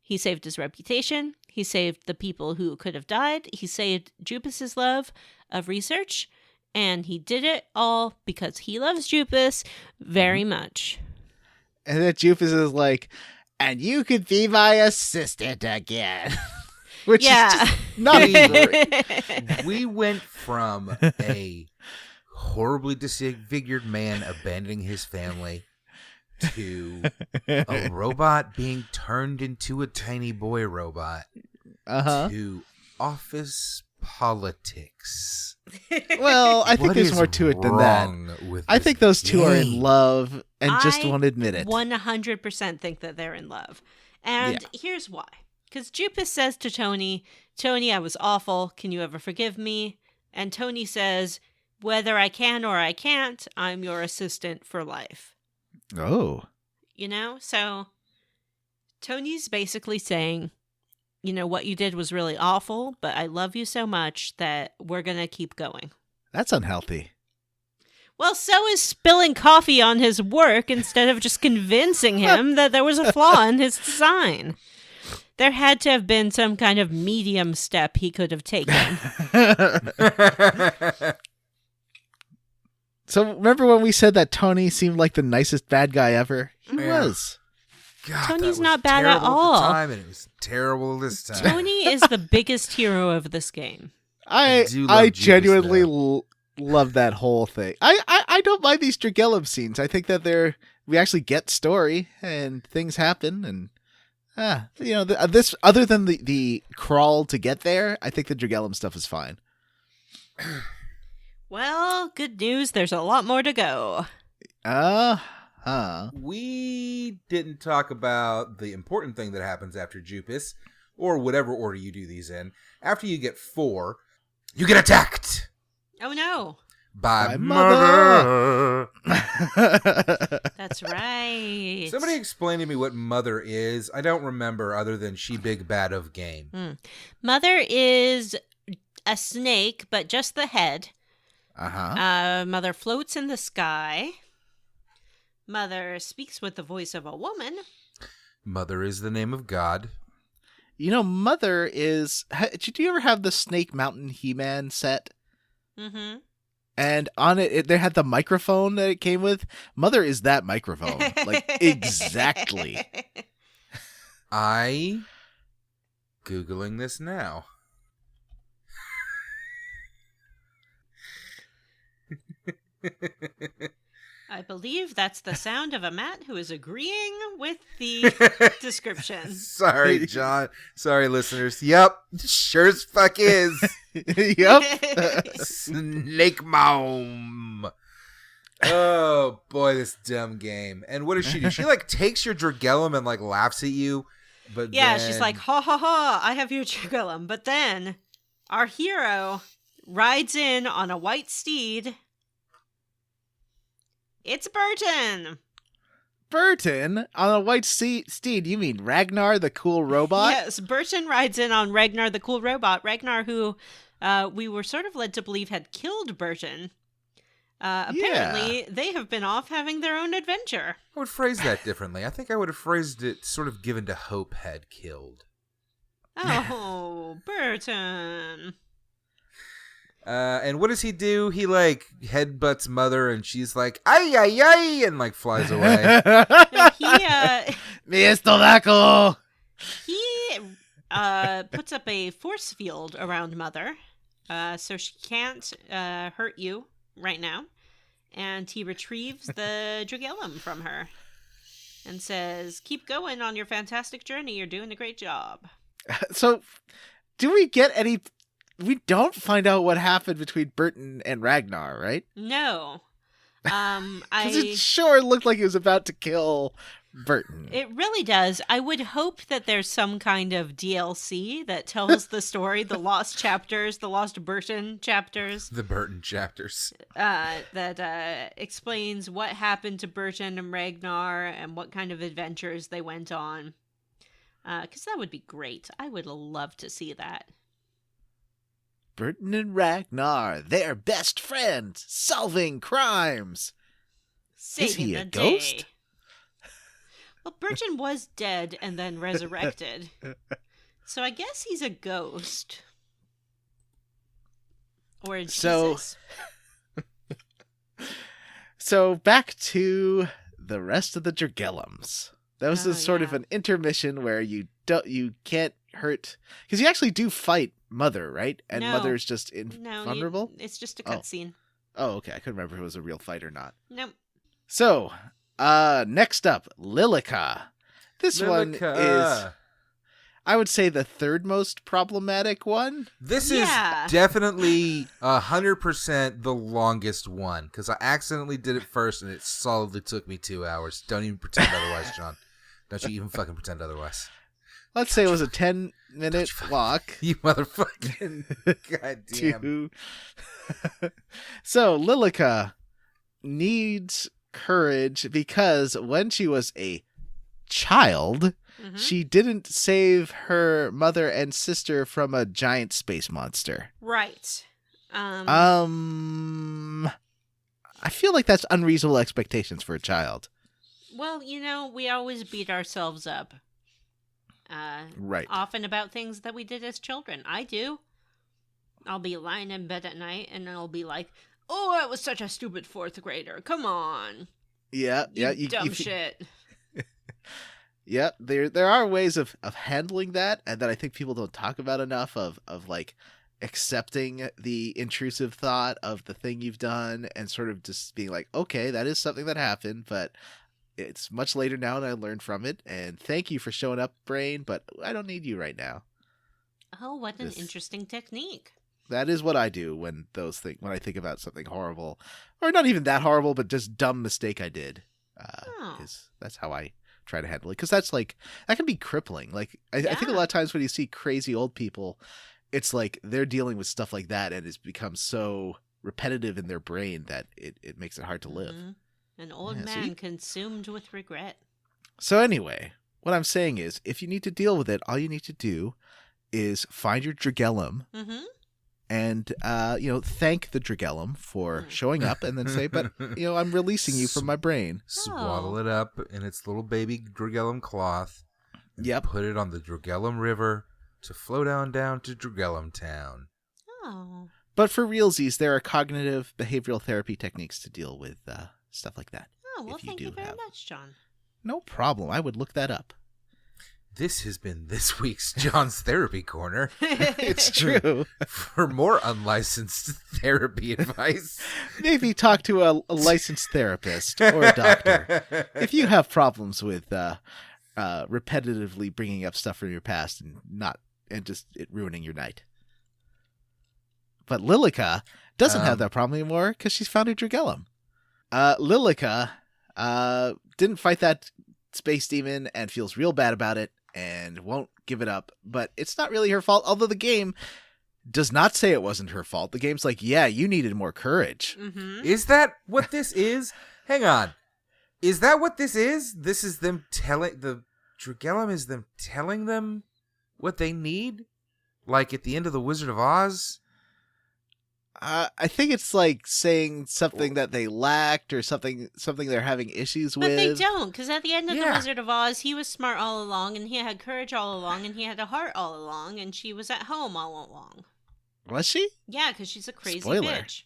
He saved his reputation. He saved the people who could have died. He saved Jupus's love of research. And he did it all because he loves Jupus very much. And then Jupus is like, and you could be my assistant again. Which is just not great. We went from a horribly disfigured man abandoning his family to a robot being turned into a tiny boy robot to office politics. Well, I think there's more to it than that. I think those two are in love, and just won't admit it. 100% think that they're in love. And here's why. Because Jupus says to Tony, I was awful. Can you ever forgive me? And Tony says, whether I can or I can't, I'm your assistant for life. Oh. You know? So Tony's basically saying, you know, what you did was really awful, but I love you so much that we're going to keep going. That's unhealthy. Well, so is spilling coffee on his work instead of just convincing him that there was a flaw in his design. There had to have been some kind of medium step he could have taken. So remember when we said that Tony seemed like the nicest bad guy ever? He was. God, Tony's that was not bad at terrible all. the time, and it was terrible this time. Tony is the biggest hero of this game. I do love Jupus, genuinely though. love that whole thing. I don't mind these Dragellum scenes. I think that we actually get story and things happen, and you know, this other than the crawl to get there, I think the Dragellum stuff is fine. Well, good news. There's a lot more to go. We didn't talk about the important thing that happens after Jupus, or whatever order you do these in. After you get 4, you get attacked. Oh, no. By Mother. That's right. Somebody explain to me what Mother is. I don't remember other than she big bad of game. Mother is a snake, but just the head. Mother floats in the sky. Mother speaks with the voice of a woman. Mother is the name of God. You know, Mother is... Did you ever have the Snake Mountain He-Man set? Mm-hmm. And on it, they had the microphone that it came with. Mother is that microphone. Like, exactly. Googling this now. I believe that's the sound of a Matt who is agreeing with the description. Sorry, John. Sorry, listeners. Yep. Sure as fuck is. Yep. Snake Mom. Oh, boy, this dumb game. And what does she do? She, like, takes your Dragellum and, like, laughs at you. But yeah, then... she's like, ha ha ha, I have your Dragellum. But then our hero rides in on a white steed. It's Burton. Burton on a white steed. You mean Ragnar, the cool robot? Yes, Burton rides in on Ragnar, the cool robot. Ragnar, who we were sort of led to believe had killed Burton. Apparently, they have been off having their own adventure. I would phrase that differently. I think I would have phrased it sort of given to Hope had killed. Oh, Burton. And what does he do? He, like, headbutts Mother, and she's like, ay, ay, ay, and, like, flies away. Mi estómago! He puts up a force field around Mother, so she can't hurt you right now. And he retrieves the Dragellum from her and says, keep going on your fantastic journey. You're doing a great job. So, do we get any... We don't find out what happened between Burton and Ragnar, right? No. Because it sure looked like he was about to kill Burton. It really does. I would hope that there's some kind of DLC that tells the story, the lost chapters, the lost Burton chapters. The Burton chapters. That explains what happened to Burton and Ragnar and what kind of adventures they went on. Because that would be great. I would love to see that. Burton and Ragnar, they're best friends, solving crimes. Saving Is he a the ghost? day. Well, Burton was dead and then resurrected. So I guess he's a ghost. Or a Jesus. So back to the rest of the Dragellums. That was sort of an intermission where you can't hurt, because you actually do fight Mother, right? And No. Mother's just invulnerable? It's just a cutscene. Oh, okay. I couldn't remember if it was a real fight or not. Nope. So, next up, Lilica. This one is... I would say the third most problematic one. This Yeah. is definitely 100% the longest one, because I accidentally did it first, and it solidly took me 2 hours. Don't even pretend otherwise, John. Don't you even fucking pretend otherwise. Let's say it was a 10-minute walk. You motherfucking goddamn. So Lilica needs courage because when she was a child, Mhm. she didn't save her mother and sister from a giant space monster. Right. I feel like that's unreasonable expectations for a child. Well, we always beat ourselves up. Right. Often about things that we did as children. I do. I'll be lying in bed at night and I'll be like, "Oh, I was such a stupid fourth grader. Come on, Yeah. you dumb shit." Yeah, there are ways of handling that, and that I think people don't talk about enough of like accepting the intrusive thought of the thing you've done and sort of just being like, okay, that is something that happened, but it's much later now and I learned from it, and thank you for showing up, brain, but I don't need you right now. Oh, what an This- interesting technique. That is what I do when I think about something horrible, or not even that horrible, but just dumb mistake I did. Oh. That's how I try to handle it, because that's like, that can be crippling. Like I think a Yeah. lot of times when you see crazy old people, it's like they're dealing with stuff like that and it's become so repetitive in their brain that it makes it hard to live. Mhm. An old Yeah, man see? consumed with regret. So anyway, what I'm saying is, if you need to deal with it, all you need to do is find your Dragellum Mm-hmm. and thank the Dragellum for Mm. showing up, and then say, but I'm releasing you from my brain. Swaddle it up in its little baby Dragellum cloth. And Yep. Put it on the Dragellum River to flow down to Dragellum Town. Oh. But for realsies, there are cognitive behavioral therapy techniques to deal with stuff like that. Oh, well, If you thank you do very have- much, John. No problem. I would look that up. This has been this week's John's Therapy Corner. It's true. For more unlicensed therapy advice, Maybe talk to a licensed therapist or a doctor if you have problems with repetitively bringing up stuff from your past and just it ruining your night. But Lilica doesn't have that problem anymore because she's found her Dragellum. Lilica didn't fight that space demon and feels real bad about it and won't give it up. But it's not really her fault, although the game does not say it wasn't her fault. The game's like, yeah, you needed more courage. Mm-hmm. Is that what this is? Hang on. Is that what this is? This is them telling the Dragellum is them telling them what they need? Like at the end of The Wizard of Oz? I think it's like saying something that they lacked or something they're having issues But with. they don't, because at the end of The Yeah. Wizard of Oz, he was smart all along, and he had courage all along, and he had a heart all along, and she was at home all along. Was she? Yeah, because she's a crazy Spoiler. bitch.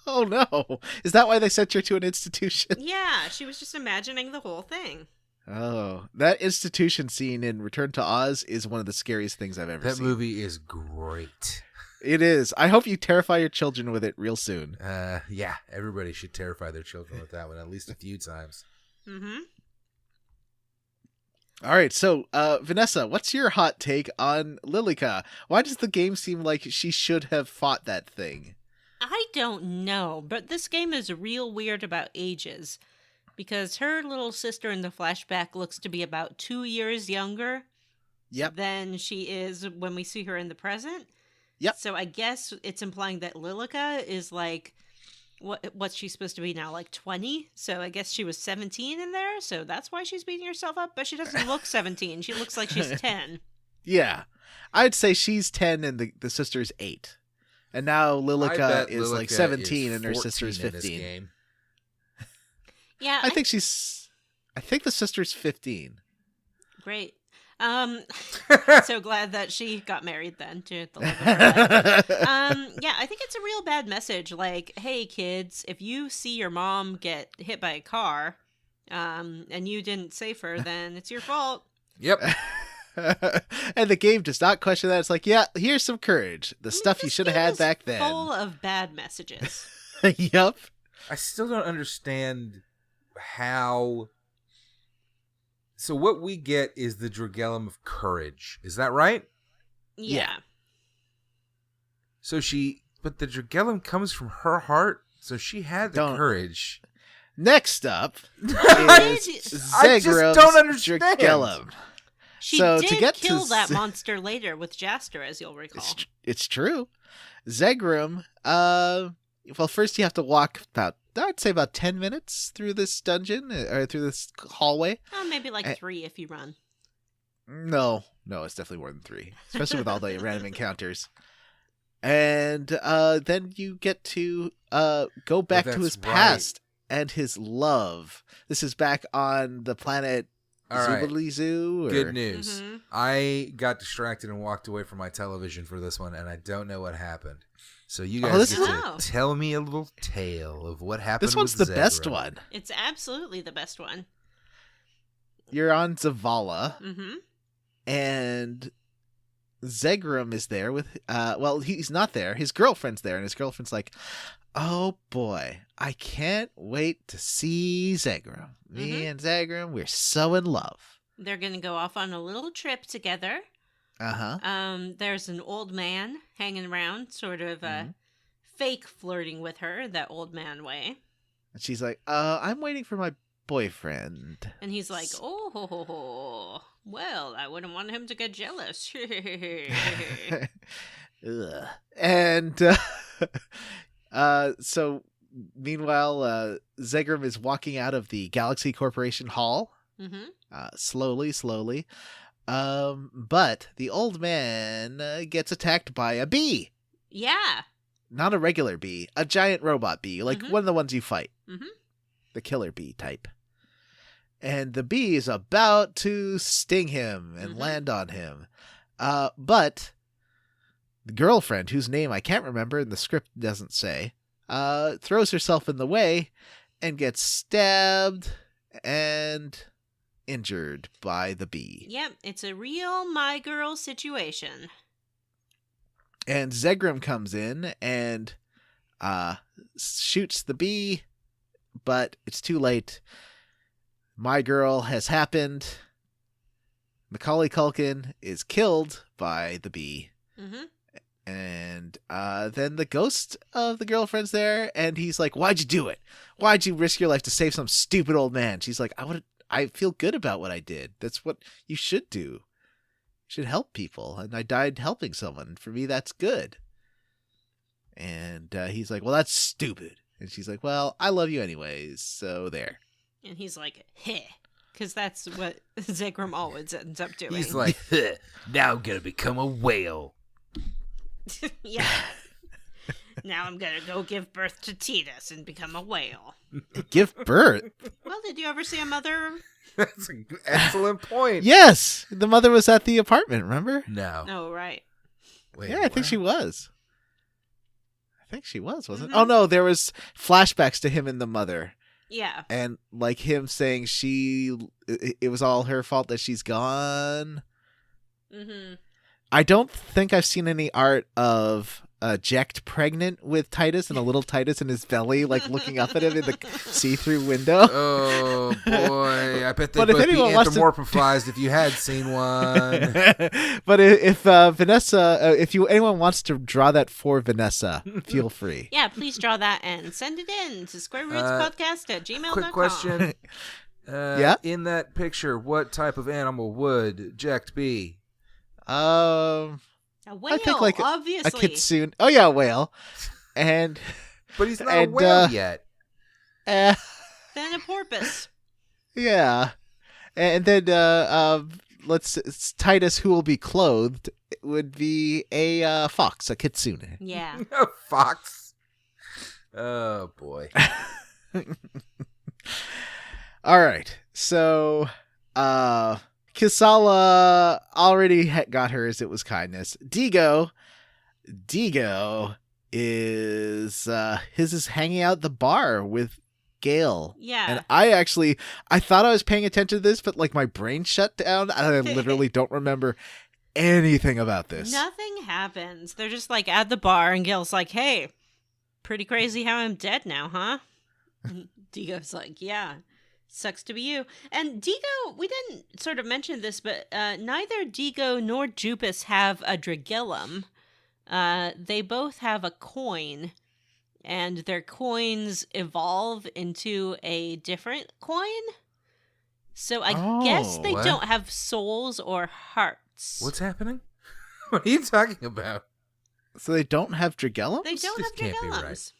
Oh no. Is that why they sent her to an institution? Yeah, she was just imagining the whole thing. Oh, that institution scene in Return to Oz is one of the scariest things I've ever That seen. movie is great. It is. I hope you terrify your children with it real soon. Yeah, everybody should terrify their children with that one at least a few times. Mm-hmm. All right, so Vanessa, what's your hot take on Lilica? Why does the game seem like she should have fought that thing? I don't know, but this game is real weird about ages. Because her little sister in the flashback looks to be about 2 years younger Yep. than she is when we see her in the present. Yep. So I guess it's implying that Lilica is like, what's she supposed to be now, like 20? So I guess she was 17 in there, so that's why she's beating herself up. But she doesn't look 17. She looks like she's 10. Yeah. I'd say she's 10 and the sister's 8. And now I Lilica bet is like Lilica 17 is and her sister's 14 in this 15. game. Yeah, I think the sister's 15. great. So glad that she got married then to the love of her life. Yeah, I think it's a real bad message. Like, hey kids, if you see your mom get hit by a car, and you didn't save her, then it's your fault. Yep. And the game does not question that. It's like, yeah, here's some courage. The stuff you This should have game had is back then. Full of bad messages. Yep. I still don't understand how So what we get is the Dragellum of Courage. Is that right? Yeah. So but the Dragellum comes from her heart, so she had the courage. Next up is I just don't understand. Dragellum. She So, did to get kill to that monster later with Jaster, as you'll recall. It's true. Zegrum, well, first you have to walk I'd say about 10 minutes through this dungeon, or through this hallway. Oh, maybe like 3 if you run. No, it's definitely more than 3, especially with all the random encounters. And then you get to go back to his past and his love. This is back on the planet Zoobly Zoo. Good news. Mm-hmm. I got distracted and walked away from my television for this one, and I don't know what happened. So you guys get to tell me a little tale of what happened. This one's the best one. It's absolutely the best one. You're on Zavala, and Zegrum is there with, well, he's not there. His girlfriend's there, and his girlfriend's like, oh boy, I can't wait to see Zegrum. Me and Zegrum, we're so in love. They're going to go off on a little trip together. There's an old man hanging around, sort of fake flirting with her, that old man way. And she's like, I'm waiting for my boyfriend. And he's like, oh, well, I wouldn't want him to get jealous. Ugh. And so meanwhile, Zegrum is walking out of the Galaxy Corporation Hall, slowly. But the old man gets attacked by a bee. Yeah. Not a regular bee, a giant robot bee, like one of the ones you fight. The killer bee type. And the bee is about to sting him and land on him. But the girlfriend, whose name I can't remember and the script doesn't say, throws herself in the way and gets stabbed and injured by the bee. Yep, it's a real my girl situation. And Zegrum comes in and shoots the bee, but it's too late. My girl has happened. Macaulay Culkin is killed by the bee. And then the ghost of the girlfriend's there, and he's like, why'd you do it? Why'd you risk your life to save some stupid old man? She's like, I feel good about what I did. That's what you should do. You should help people. And I died helping someone. For me, that's good. And he's like, well, that's stupid. And she's like, well, I love you anyways. So there. And he's like, heh. Because that's what Zegrum always ends up doing. He's like, now I'm going to become a whale. Yeah. Now I'm going to go give birth to Titus and become a whale. Give birth? Well, did you ever see a mother? That's an excellent point. Yes. The mother was at the apartment, remember? No. Oh, right. Wait, yeah, I think she was. Wasn't it? Oh, no, there was flashbacks to him and the mother. Yeah. And like him saying it was all her fault that she's gone. I don't think I've seen any art of Jecht pregnant with Titus and a little Titus in his belly, like looking up at him in the see-through window. Oh boy, I bet they'd both be anthropomorphized if you had seen one. But if Vanessa, anyone wants to draw that for Vanessa, feel free. Yeah, please draw that and send it in to squarerootspodcast@gmail.com. Quick question. Yeah? In that picture, what type of animal would Jecht be? A whale, I think like obviously. A kitsune. Oh yeah, a whale. But he's not a whale yet. Then a porpoise. Yeah. And then it's Titus, who will be clothed, would be a fox, a kitsune. Yeah. A fox. Oh boy. All right. So Kisala already got hers. It was kindness. Digo is his is hanging out at the bar with Gale. Yeah. And I thought I was paying attention to this, but like my brain shut down and I literally don't remember anything about this. Nothing happens. They're just like at the bar and Gale's like, hey, pretty crazy how I'm dead now, huh? And Digo's like, yeah. Sucks to be you. And Digo, we didn't sort of mention this, but neither Digo nor Jupus have a Dragellum. They both have a coin, and their coins evolve into a different coin. So I guess they what? don't have souls or hearts. What's happening? What are you talking about? So they don't have Dragellums? They don't This have can't be Dragellums. right.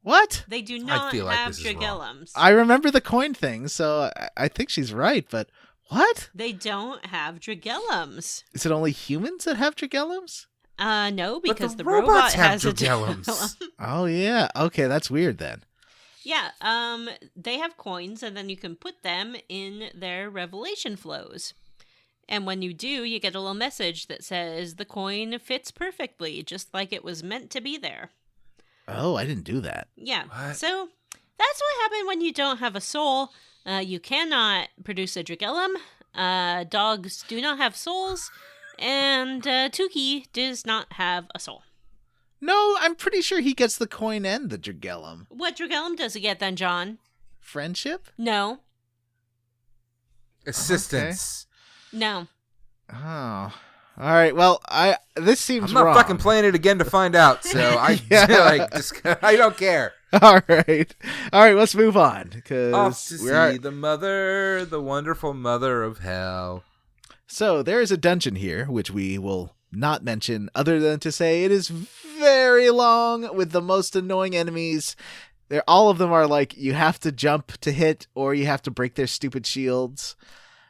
What? They do not feel like have this is wrong. Dragellums. I remember the coin thing, so I think she's right, but what? They don't have Dragellums. Is it only humans that have Dragellums? No, But because the the robot robots have has a Dragellums. Dragellum. Oh, yeah. Okay, that's weird then. Yeah, they have coins, and then you can put them in their revelation flows. And when you do, you get a little message that says the coin fits perfectly, just like it was meant to be there. Oh, I didn't do that. Yeah, What? so that's what happened when you don't have a soul. You cannot produce a Dragellum. Dogs do not have souls, and Tuki does not have a soul. No, I'm pretty sure he gets the coin and the Dragellum. What Dragellum does he get then, John? Friendship? No. Assistance. No. Oh. All right. Well, this seems I'm not wrong. fucking playing it again to find out. So I I don't care. All right. Let's move on Off because to see the mother, the wonderful mother of hell. So there is a dungeon here, which we will not mention, other than to say it is very long with the most annoying enemies. All of them are like you have to jump to hit, or you have to break their stupid shields.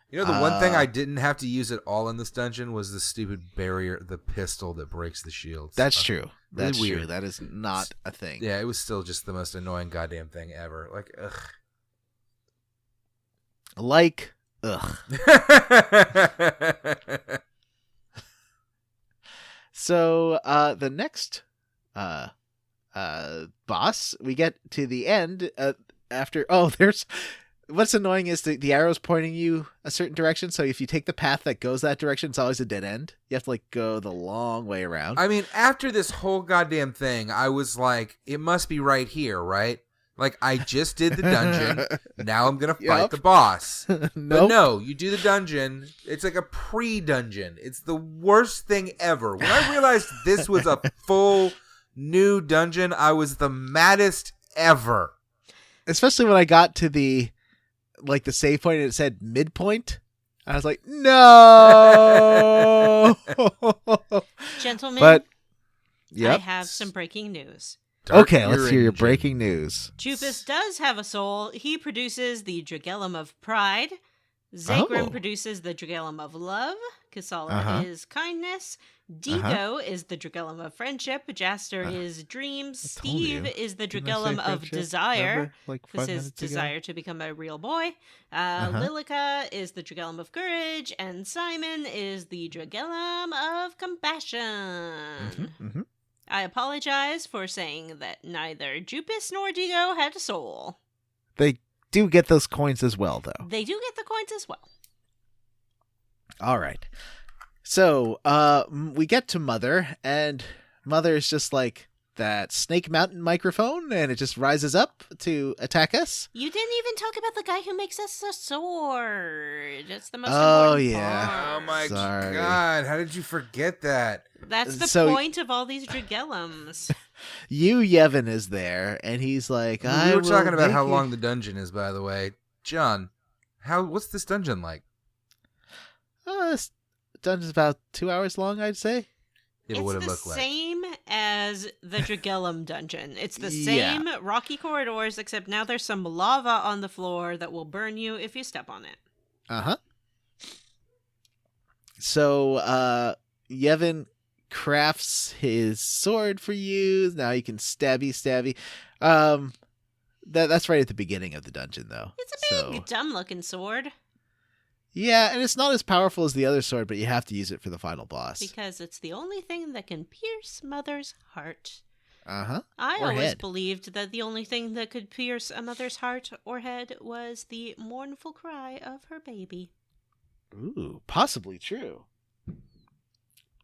You know, the one thing I didn't have to use at all in this dungeon was the stupid barrier, the pistol that breaks the shields. That's true. Really That's weird. true. That is not a thing. Yeah, it was still just the most annoying goddamn thing ever. Like, Ugh. So the next boss, we get to the end after. Oh, there's. What's annoying is the arrow's pointing you a certain direction. So if you take the path that goes that direction, it's always a dead end. You have to go the long way around. I mean, after this whole goddamn thing, I was like, it must be right here, right? Like, I just did the dungeon. Now I'm going to fight the boss. Nope. But no, you do the dungeon. It's like a pre-dungeon. It's the worst thing ever. When I realized this was a full new dungeon, I was the maddest ever. Especially when I got to the save point and it said midpoint. I was like, no. Gentlemen, But yep. I have some breaking news. Okay, let's hear your breaking news. Jupus does have a soul. He produces the Dragellum of Pride. Zagrim Oh. produces the Dragellum of Love. Kasala is Kindness. Digo is the Dragellum of Friendship. Jaster is Dreams. Steve is the Dragellum of Desire. This is desire to become a real boy. Lilica is the Dragellum of Courage. And Simon is the Dragellum of Compassion. I apologize for saying that neither Jupus nor Digo had a soul. They do get those coins as well, though. They do get the coins as well. All right. So, we get to Mother, and Mother is just like that Snake Mountain microphone, and it just rises up to attack us. You didn't even talk about the guy who makes us a sword. It's the most Oh, important yeah. part. Oh my Sorry. god, how did you forget that? That's the So- point of all these Dragellums. Yevon is there, and he's like, We I were will talking about make how you- long the dungeon is, by the way. John, what's this dungeon like? This dungeon's about 2 hours long, I'd say. Yeah, but what It's it the look like? same as the Dragellum dungeon. It's the Yeah. same rocky corridors, except now there's some lava on the floor that will burn you if you step on it. So, Yevon crafts his sword for you. Now you can stabby. That's right at the beginning of the dungeon, though. It's a big, dumb-looking sword Yeah, and it's not as powerful as the other sword, but you have to use it for the final boss. because it's the only thing that can pierce Mother's heart. I I Or always head. believed that the only thing that could pierce a mother's heart or head was the mournful cry of her baby. Ooh, possibly true.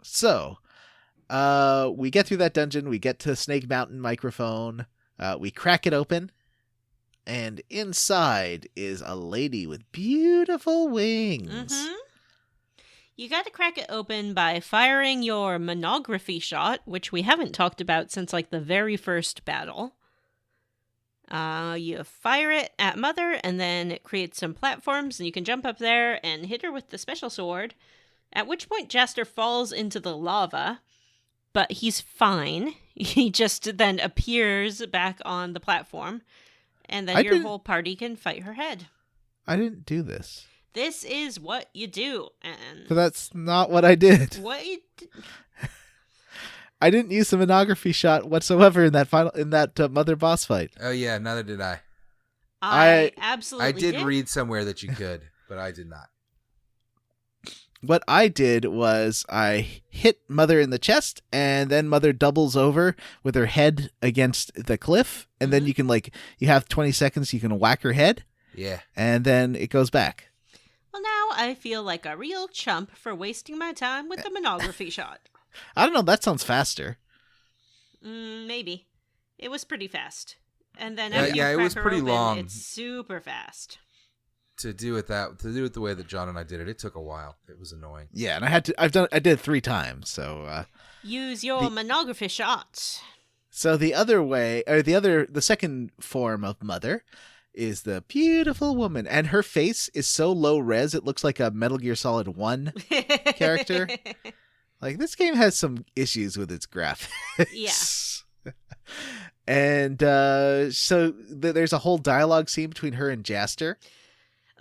So, we get through that dungeon. We get to Snake Mountain microphone. We crack it open, and inside is a lady with beautiful wings. Mm-hmm. You got to crack it open by firing your monography shot, which we haven't talked about since like the very first battle. You fire it at Mother, and then it creates some platforms, and you can jump up there and hit her with the special sword, at which point Jaster falls into the lava, but he's fine. He just then appears back on the platform, and then your whole party can fight her head. I didn't do this. This is what you do, and But that's not what I did. what you I didn't use the monography shot whatsoever in that Mother boss fight. Oh yeah, neither did I. I absolutely I did read somewhere that you could, but I did not. What I did was I hit Mother in the chest, and then Mother doubles over with her head against the cliff, and then you can you have 20 seconds, you can whack her head. Yeah. And then it goes back. Well, now I feel like a real chump for wasting my time with the monography shot. I don't know, that sounds faster. Maybe. It was pretty fast. And then Yeah, after you it crack was her pretty open, long. It's super fast. To do it the way that John and I did it took a while. It was annoying. Yeah, and I did it 3 times, so Use your monography shot. so the other way, or the second form of Mother is the beautiful woman, and her face is so low res it looks like a Metal Gear Solid 1 character. Like, this game has some issues with its graphics. Yeah. And so there's a whole dialogue scene between her and Jaster.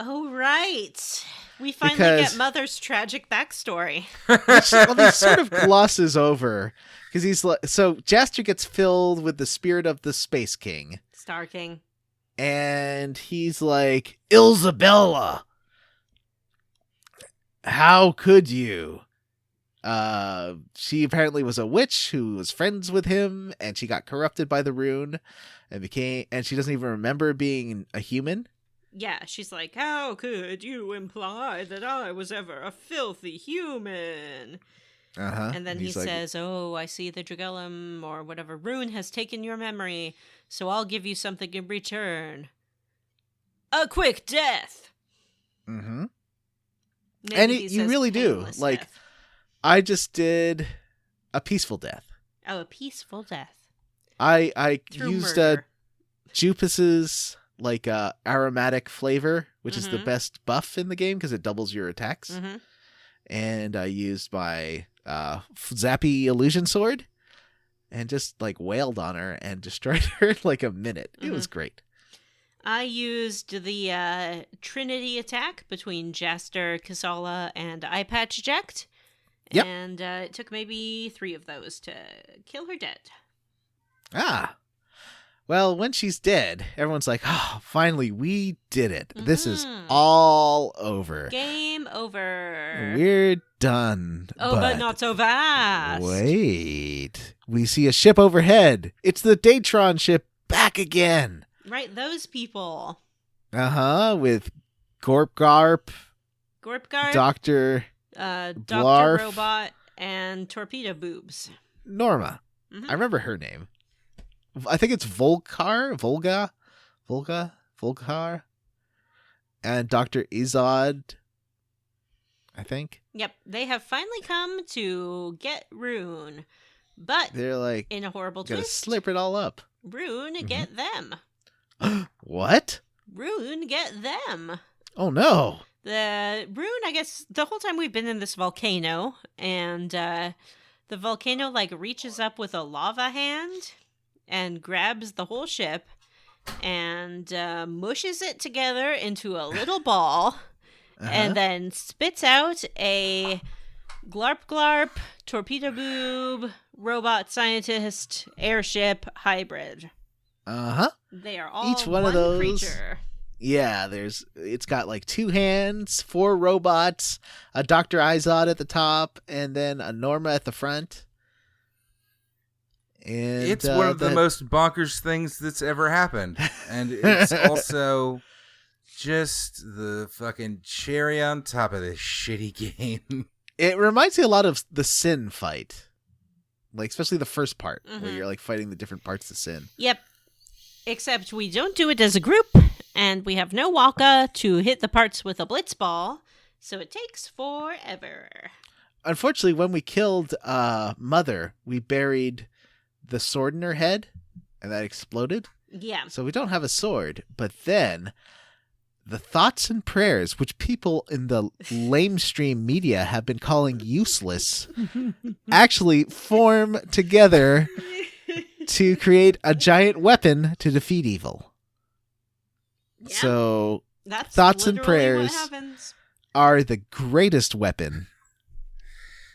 Oh, right. We finally Because- get Mother's tragic backstory. Well, he sort of glosses over because he's like, so Jaster gets filled with the spirit of the Space King, Star King. and he's like, Ilzabella, how could you? She apparently was a witch who was friends with him, and she got corrupted by the rune and she doesn't even remember being a human. Yeah, she's like, how could you imply that I was ever a filthy human? Uh-huh. And then he he's like, says, oh, I see the Dragellum or whatever rune has taken your memory, so I'll give you something in return. A quick death. mm-hmm. Maybe And he you says really do. painless Like, death. I just did a peaceful death. Oh, a peaceful death. I Through used murder. Jupus's aromatic flavor, which is the Mhm. best buff in the game because it doubles your attacks. Mm-hmm. And I used my zappy illusion sword and just wailed on her and destroyed her in a minute. It was great. I used the Trinity attack between Jaster, Kasala, and Eye Patch Eject. Yep. And it took maybe 3 of those to kill her dead. Ah. Well, when she's dead, everyone's like, oh, finally, we did it. This is Mhm. all over. Game over. We're done. Oh, but not so fast. Wait. We see a ship overhead. It's the Datron ship back again. Right, those people. Uh-huh, with Gorp Garp, Gorpgar, Dr. Dr. Blarf. Robot, and Torpedo Boobs. Norma. Mhm. I remember her name. I think it's Volkar, and Dr. Izod, I think. Yep, they have finally come to get Rune. But They're like, in a horrible gotta twist, slip it all up. Rune get them. What? Rune get them. Oh, no. The Rune, I guess, the whole time we've been in this volcano, and the volcano, reaches up with a lava hand and grabs the whole ship and mushes it together into a little ball and then spits out a glarp glarp, torpedo boob, robot scientist, airship hybrid. Uh-huh. They are all Each one of those- creature. Yeah, it's got 2 hands, 4 robots, a Dr. Izod at the top, and then a Norma at the front. And It's one of the most bonkers things that's ever happened. And it's also just the fucking cherry on top of this shitty game. It reminds me a lot of the Sin fight. Especially the first part, where Mhm. you're fighting the different parts of Sin. Yep. Except we don't do it as a group. And we have no Waka to hit the parts with a blitz ball, so it takes forever. Unfortunately, when we killed Mother, we buried the sword in her head, and that exploded. Yeah. So we don't have a sword. But then the thoughts and prayers, which people in the lamestream media have been calling useless, actually form together to create a giant weapon to defeat evil. Yeah. So That's thoughts and literally prayers what happens. are the greatest weapon.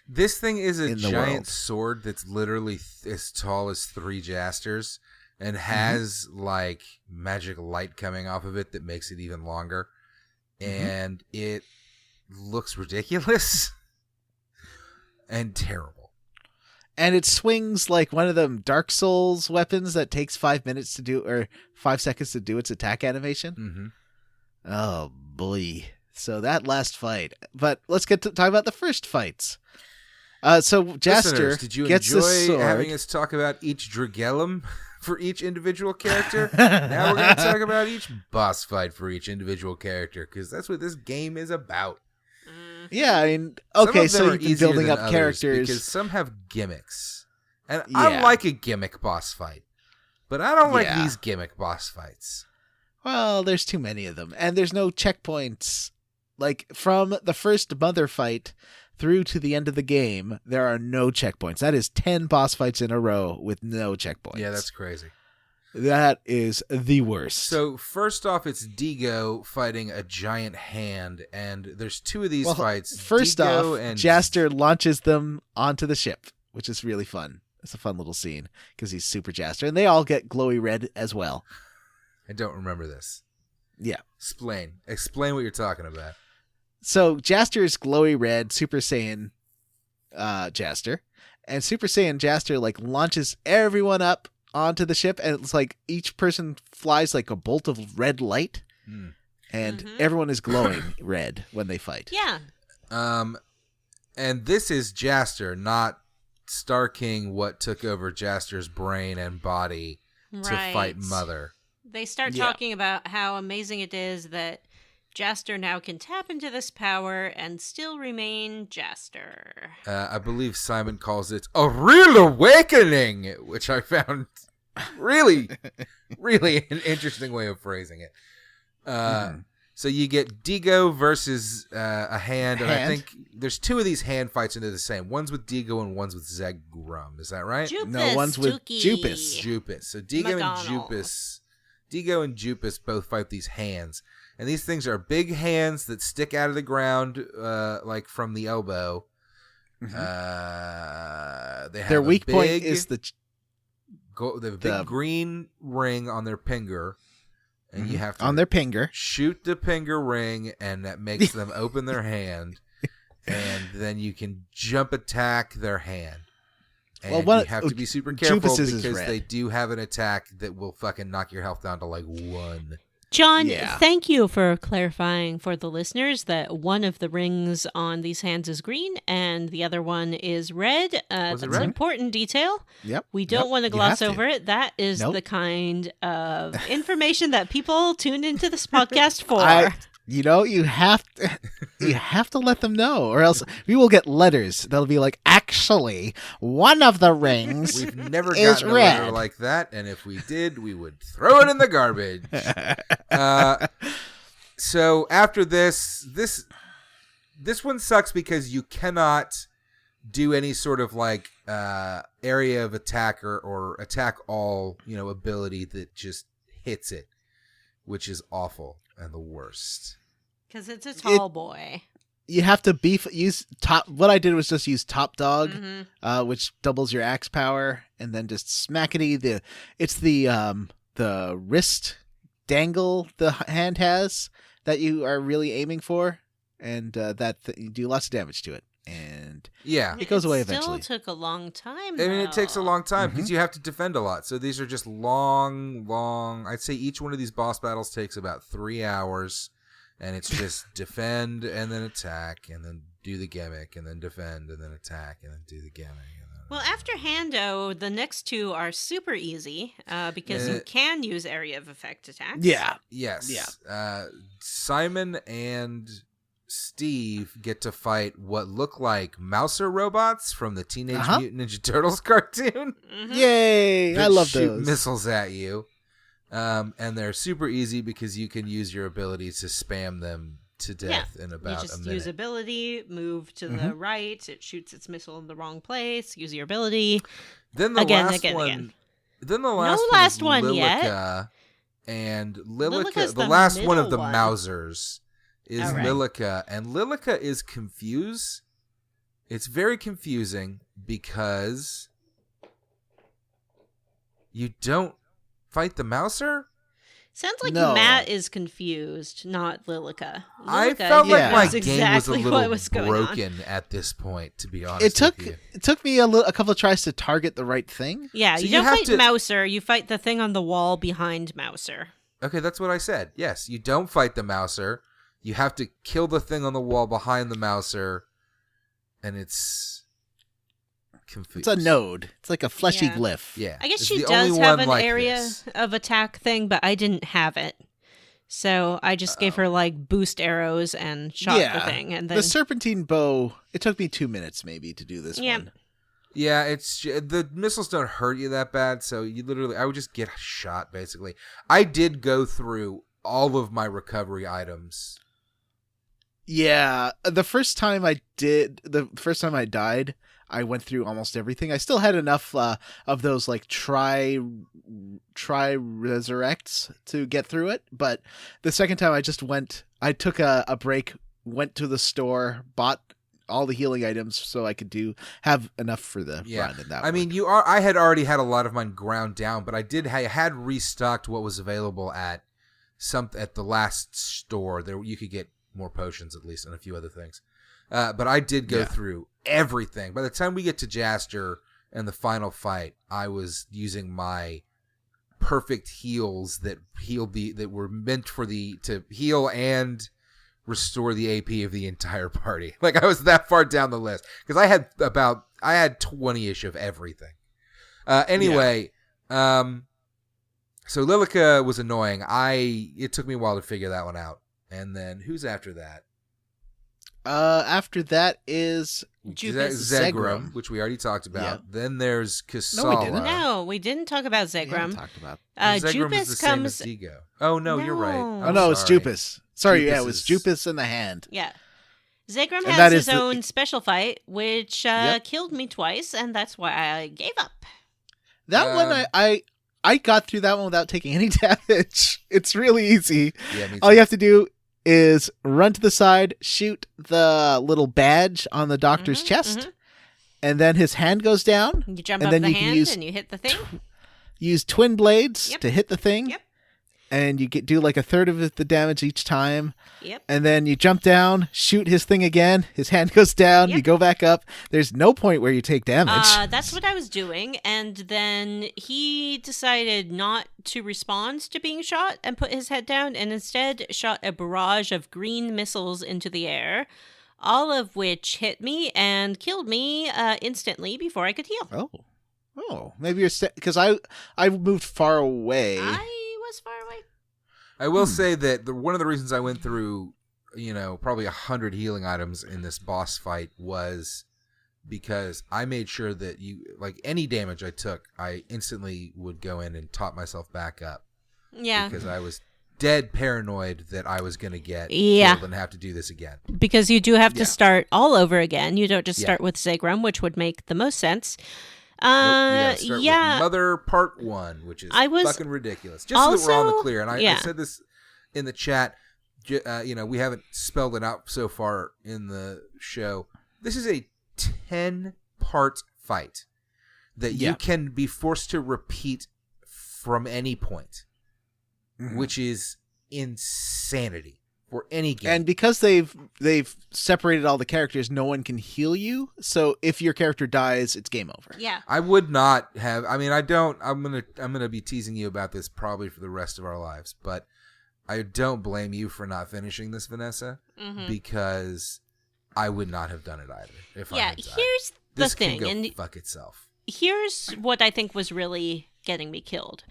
This thing is a in the giant world. sword that's literally as tall as 3 Jasters and has like magic light coming off of it that makes it even longer. And it looks ridiculous and terrible. And it swings like one of them Dark Souls weapons that takes 5 minutes to do, or 5 seconds to do its attack animation. Mm-hmm. Oh boy. So that last fight. But let's get to talk about the first fights. So Jaster Listeners, did you gets the enjoy sword. having us talk about each Dragellum for each individual character? Now we're going to talk about each boss fight for each individual character, because that's what this game is about. Yeah, I mean, Some okay, of them so are you've been easier building than up others characters. because some have gimmicks. And I Yeah. like a gimmick boss fight, but I don't like Yeah. these gimmick boss fights. Well, there's too many of them, and there's no checkpoints. Like, from the first Mother fight through to the end of the game, there are no checkpoints. That is 10 boss fights in a row with no checkpoints. Yeah, that's crazy. That is the worst. So first off, it's Digo fighting a giant hand, and there's 2 of these fights. First Digo off, and Jaster launches them onto the ship, which is really fun. It's a fun little scene because he's super Jaster, and they all get glowy red as well. I don't remember this. Yeah. Explain what you're talking about. So Jaster is glowy red, Super Saiyan Jaster, and Super Saiyan Jaster like launches everyone up onto the ship, and it's like each person flies like a bolt of red light, and everyone is glowing red when they fight. Yeah. And this is Jaster, not Star King, what took over Jaster's brain and body to fight Mother. They start talking about how amazing it is that Jaster now can tap into this power and still remain Jaster. I believe Simon calls it a real awakening, which I found really, really an interesting way of phrasing it. So you get Digo versus a hand, and I think there's 2 of these hand fights, and they're the same. One's with Digo and one's with Zegrum. Is that right? Jupus, No, one's with Dookie. Jupus. So Digo McDonald. and Jupus both fight these hands. And these things are big hands that stick out of the ground, like from the elbow. They have Their weak point is the big green ring on their finger, and you have to on their finger shoot the finger ring, and that makes them open their hand, and then you can jump attack their hand. And you have to be super careful because they do have an attack that will fucking knock your health down to like 1. John, thank you for clarifying for the listeners that one of the rings on these hands is green and the other one is red. That's an important detail. Yep. We don't want to gloss over it. That is the kind of information that people tune into this podcast for. You have to let them know, or else we will get letters. They'll be like, actually, one of the rings We've never is gotten a red. letter like that, and if we did, we would throw it in the garbage. So after this one sucks because you cannot do any sort of like area of attack or attack all ability that just hits it, which is awful and the worst. Because it's a tall boy. You have to use top. What I did was just use top dog, which doubles your axe power, and then just smackety. It's the wrist dangle the hand has that you are really aiming for, and you do lots of damage to it, and it goes away eventually. It still took a long time. I mean, it takes a long time because you have to defend a lot. So these are just long. I'd say each one of these boss battles takes about 3 hours. And it's just defend and then attack and then do the gimmick and then defend and then attack and then do the gimmick. Well, after Hando, the next two are super easy because you can use area of effect attacks. Yeah. Yes. Yeah. Simon and Steve get to fight what look like Mouser robots from the Teenage Mutant Ninja Turtles cartoon. Mm-hmm. Yay! I love shoot those. missiles at you. And they're super easy because you can use your ability to spam them to death in about a minute. You just use ability, move to the right, it shoots its missile in the wrong place, use your ability. Then the last one. Then the last one is Lilica, yet. And Lilica, Lilica's the the last one of middle the one. Mousers is All right. Lilica. And Lilica is confused. It's very confusing because you don't fight the Mouser? Sounds like No. Matt is confused, not Lilica. I felt like my knows game was a exactly little what was going on. broken at this point, to be honest with you. It took me a couple of tries to target the right thing. Yeah, So you you don't have fight to- Mouser, you fight the thing on the wall behind Mouser. Okay, that's what I said. Yes, you don't fight the Mouser. You have to kill the thing on the wall behind the Mouser, and it's confused. It's a node. It's like a fleshy Yeah. glyph. Yeah, I guess it's she the does only have one an like area this. of attack thing, but I didn't have it. So I just gave her like boost arrows and shot the thing, and then The serpentine bow. It took me 2 minutes maybe to do this one. Yeah, the missiles don't hurt you that bad, so you literally, I would just get shot, basically. I did go through all of my recovery items. Yeah, the first time I died, I went through almost everything. I still had enough of those like try resurrects to get through it, but the second time I took a break, went to the store, bought all the healing items so I could have enough for the run. And that I mean, I had already had a lot of mine ground down, but I had restocked what was available at the last store. There you could get more potions at least and a few other things. But I did go through everything. By the time we get to Jaster and the final fight, I was using my perfect heals that were meant to heal and restore the AP of the entire party. Like I was that far down the list because I had 20-ish of everything. Anyway, so Lilica was annoying. It took me a while to figure that one out. And then who's after that? After that is Jupus. Zegrum, which we already talked about. Yeah. Then there's Kasala. No, we didn't. No, we didn't talk about we haven't Zegrum. talked about. Zegrum is Jupus the same comes. as Digo. Oh no, you're right. No. Oh no, it's sorry. Jupus. Sorry, Jupus it was is- Jupus in the hand. Yeah. Zegrum And has that his is the- own special fight, which Yep. killed me twice, and that's why I gave up. That one, I got through that one without taking any damage. It's really easy. Yeah, me too. All you have to do is run to the side, shoot the little badge on the doctor's chest, and then his hand goes down. You jump And up then the you can hand use and you hit the thing. Use twin blades Yep. to hit the thing. Yep. And you do like a third of the damage each time. Yep. And then you jump down, shoot his thing again. His hand goes down. Yep. You go back up. There's no point where you take damage. That's what I was doing, and then he decided not to respond to being shot and put his head down, and instead shot a barrage of green missiles into the air, all of which hit me and killed me instantly before I could heal. Oh, maybe you're because I moved far away. I was far away. I will say that one of the reasons I went through, probably 100 healing items in this boss fight was because I made sure that any damage I took, I instantly would go in and top myself back up. Yeah. Because I was dead paranoid that I was going to get Yeah. killed and have to do this again. Because you do have Yeah. to start all over again. You don't just Yeah. start with Zegrum, which would make the most sense. Nope, you gotta start Yeah. with Mother Part 1, which is I was fucking ridiculous. Just so that we're all in the also- clear. And I yeah. said this in the chat, we haven't spelled it out so far in the show. This is a 10-part fight that you Yeah. can be forced to repeat from any point, which is insanity for any game. And because they've separated all the characters, no one can heal you. So if your character dies, it's game over. Yeah. I would not have. I mean, I don't. I'm gonna be teasing you about this probably for the rest of our lives, but I don't blame you for not finishing this, Vanessa, Mm-hmm. because I would not have done it either if I Yeah, had died. the this thing. can go And fuck itself. here's what I think was really getting me killed.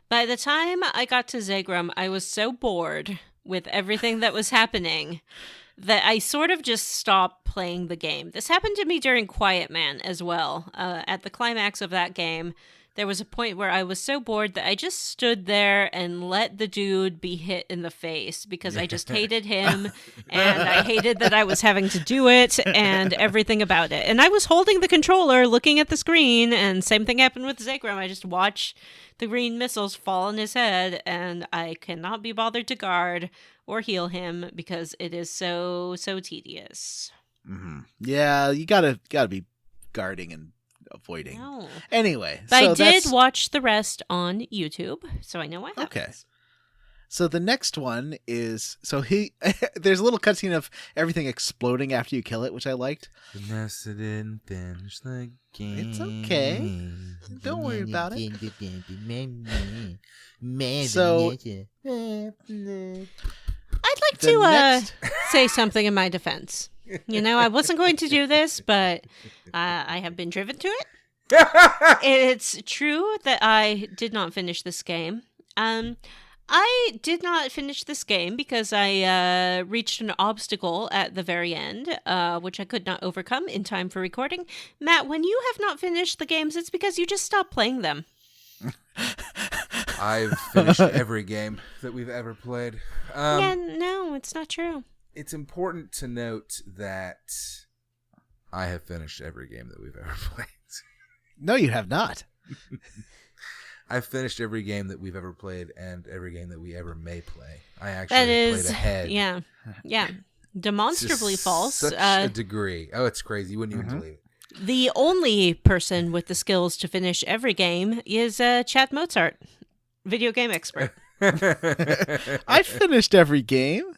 By the time I got to Zagrum, I was so bored with everything that was happening that I sort of just stopped playing the game. This happened to me during Quiet Man as well. At the climax of that game, there was a point where I was so bored that I just stood there and let the dude be hit in the face because I just hated him and I hated that I was having to do it and everything about it. And I was holding the controller looking at the screen, and same thing happened with Zagrum. I just watched the green missiles fall on his head, and I cannot be bothered to guard or heal him because it is so tedious. Mm-hmm. Yeah, you gotta be guarding and avoiding. No. Anyway, But so I did watch the rest on YouTube, so I know what happens. Okay. So the next one is there's a little cutscene of everything exploding after you kill it, which I liked. Vanessa didn't finish the game. It's okay. Don't worry about it. So I'd like to say something in my defense. You know, I wasn't going to do this, but I have been driven to it. It's true that I did not finish this game. I did not finish this game because I reached an obstacle at the very end, which I could not overcome in time for recording. Matt, when you have not finished the games, it's because you just stopped playing them. I've finished every game that we've ever played. Yeah, no, it's not true. It's important to note that I have finished every game that we've ever played. No, you have not. I've finished every game that we've ever played and every game that we ever may play. I That actually is, played ahead. Yeah. Demonstrably false. Such a degree. Oh, it's crazy. You wouldn't even believe it. The only person with the skills to finish every game is Chad Mozart, video game expert. I finished every game.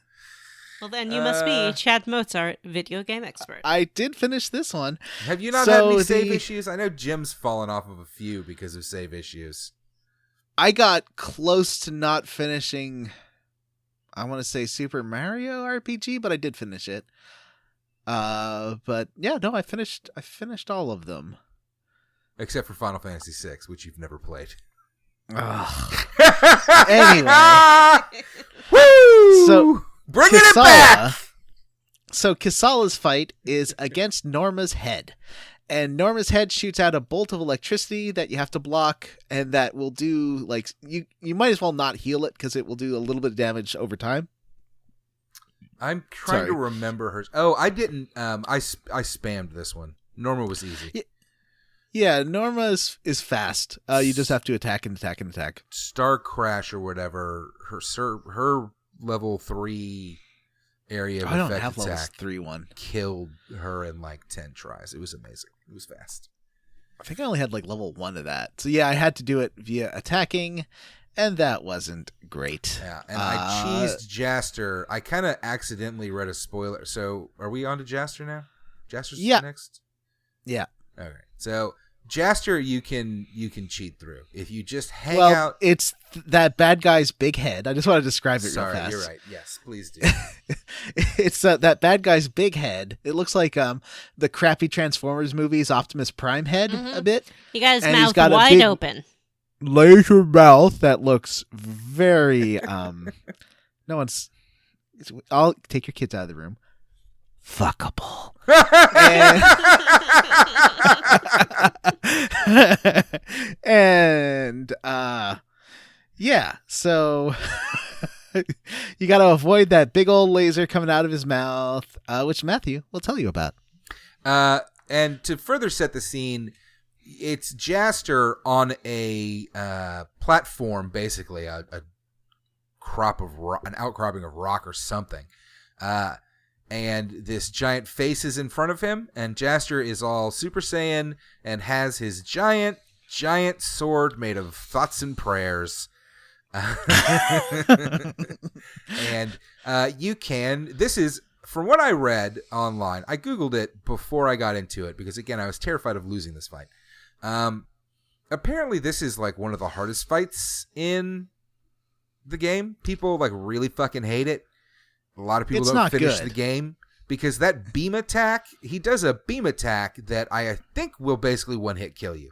Well, then you must be Chad Mozart, video game expert. I did finish this one. Have you not had any save issues? I know Jim's fallen off of a few because of save issues. I got close to not finishing, I want to say Super Mario RPG, but I did finish it. But yeah, no, I finished all of them. Except for Final Fantasy VI, which you've never played. Anyway. Woo! So bringing it back! So Kisala's fight is against Norma's head. And Norma's head shoots out a bolt of electricity that you have to block, and that will do, like, you might as well not heal it because it will do a little bit of damage over time. I'm trying to remember hers. Oh, I didn't. I spammed this one. Norma was easy. Yeah, Norma is fast. You just have to attack and attack and attack. Star Crash or whatever. Her level 3 area of effect have attack 3-1. Killed her in like 10 tries. It was amazing. It was fast. I think I only had like level 1 of that. So yeah, I had to do it via attacking, and that wasn't great. Yeah, and I cheesed Jaster. I kind of accidentally read a spoiler. So are we on to Jaster now? Jaster's next? Yeah. Okay. So Jaster, you can cheat through if you just hang out. It's that bad guy's big head. I just want to describe it real fast. Sorry, you're right. Yes, please do. It's that bad guy's big head. It looks like the crappy Transformers movies Optimus Prime head a bit. He got his And mouth got wide open. Laser mouth that looks very no one's. I'll take your kids out of the room. Fuckable. And yeah, so you got to avoid that big old laser coming out of his mouth, which Matthew will tell you about. And to further set the scene, it's Jaster on a platform, basically an outcropping of rock or something. And this giant face is in front of him, and Jaster is all Super Saiyan and has his giant sword made of thoughts and prayers. And this is, from what I read online, I Googled it before I got into it, because again, I was terrified of losing this fight. Apparently this is like one of the hardest fights in the game. People like really fucking hate it. A lot of people don't finish the game. because that beam attack, he does a beam attack that I think will basically one-hit kill you.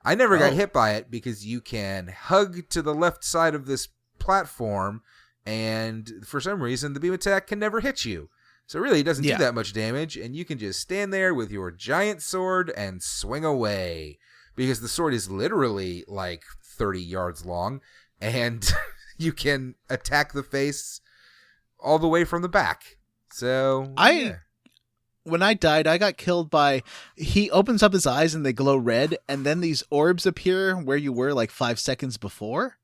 I never got hit by it because you can hug to the left side of this platform, and for some reason, the beam attack can never hit you. So really, it doesn't do that much damage, and you can just stand there with your giant sword and swing away, because the sword is literally like 30 yards long, and you can attack the face all the way from the back. So, when I died, I got killed by, he opens up his eyes and they glow red, and then these orbs appear where you were like 5 seconds before,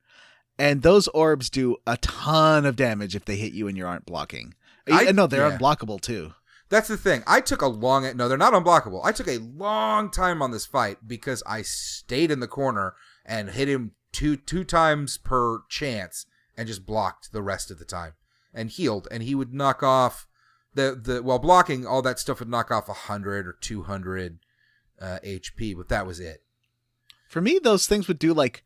and those orbs do a ton of damage if they hit you and you aren't blocking. No, they're unblockable too. That's the thing. No, they're not unblockable. I took a long time on this fight because I stayed in the corner and hit him two times per chance and just blocked the rest of the time and healed, and he would knock off while blocking, all that stuff would knock off 100 or 200 HP, but that was it. For me, those things would do like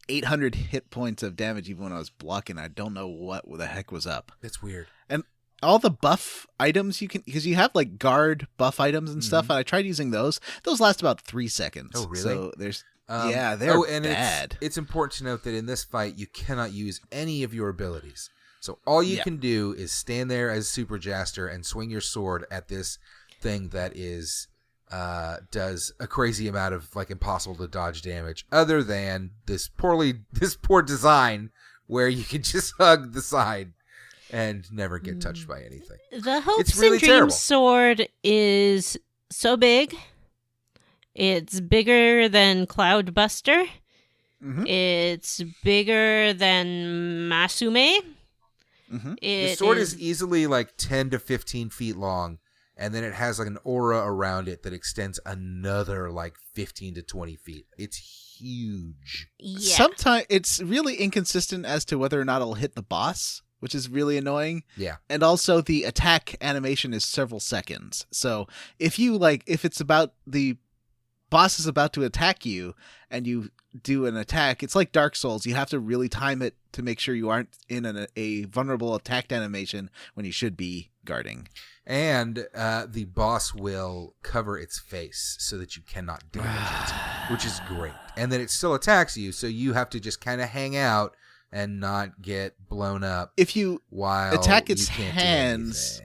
800 hit points of damage even when I was blocking. I don't know what the heck was up. That's weird. And all the buff items you can, because you have like guard buff items and stuff, and I tried using those. Those last about 3 seconds. Oh, really? So there's, they're bad. It's important to note that in this fight, you cannot use any of your abilities. So all you can do is stand there as Super Jaster and swing your sword at this thing that is does a crazy amount of like impossible to dodge damage. Other than this poor design where you can just hug the side and never get touched by anything. The Hopes it's really and Dreams terrible. sword is so big. It's bigger than Cloudbuster. Mm-hmm. It's bigger than Masume. Mm-hmm. The sword is easily like 10 to 15 feet long, and then it has like an aura around it that extends another like 15 to 20 feet. It's huge. Yeah. Sometimes it's really inconsistent as to whether or not it'll hit the boss, which is really annoying. Yeah. And also the attack animation is several seconds. So if it's about the boss is about to attack you and you do an attack, it's like Dark Souls. You have to really time it to make sure you aren't in a vulnerable attack animation when you should be guarding. And the boss will cover its face so that you cannot damage it, which is great. And then it still attacks you, so you have to just kind of hang out and not get blown up. If you attack its hands,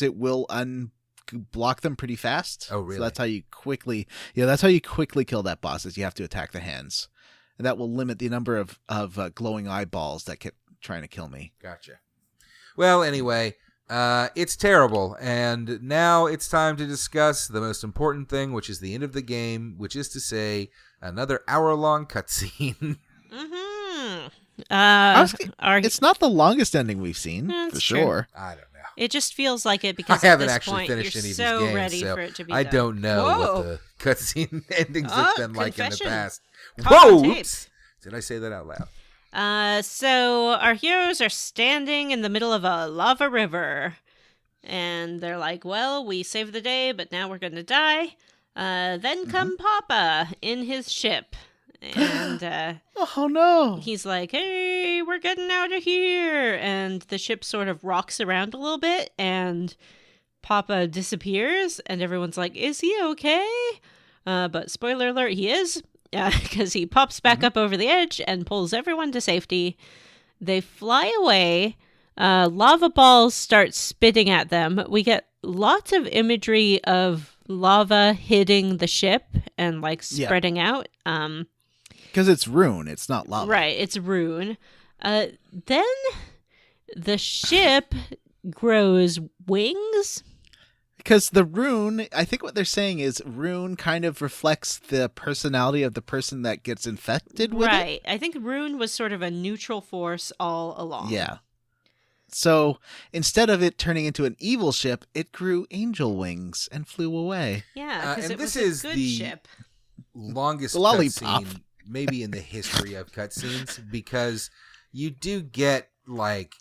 it will block them pretty fast. Oh, really? So that's how you quickly kill that boss, is you have to attack the hands. And that will limit the number of glowing eyeballs that kept trying to kill me. Gotcha. Well, anyway, it's terrible. And now it's time to discuss the most important thing, which is the end of the game, which is to say another hour-long cutscene. Mm-hmm. It's not the longest ending we've seen, for sure. I don't know. It just feels like it because I haven't at this actually point, finished you're any of so these games, ready so for it to be I done. don't know Whoa. what the cutscene endings have been like in the confession. past. Caught on Whoa! tape. Oops. Did I say that out loud? So our heroes are standing in the middle of a lava river, and they're like, well, we saved the day, but now we're going to die. Then come Papa in his ship, and oh no, he's like, hey, we're getting out of here, and the ship sort of rocks around a little bit, and Papa disappears, and everyone's like, is he okay? But spoiler alert, he is. Because he pops back up over the edge and pulls everyone to safety. They fly away. Lava balls start spitting at them. We get lots of imagery of lava hitting the ship and like spreading out. Because it's rune, it's not lava. Right, it's rune. Then the ship grows wings. Because the rune, I think what they're saying is rune kind of reflects the personality of the person that gets infected with it. Right. I think rune was sort of a neutral force all along. Yeah. So instead of it turning into an evil ship, it grew angel wings and flew away. Yeah, because and it this was is a good the ship. longest The lollipop. cutscene maybe in the history of cutscenes, because you do get like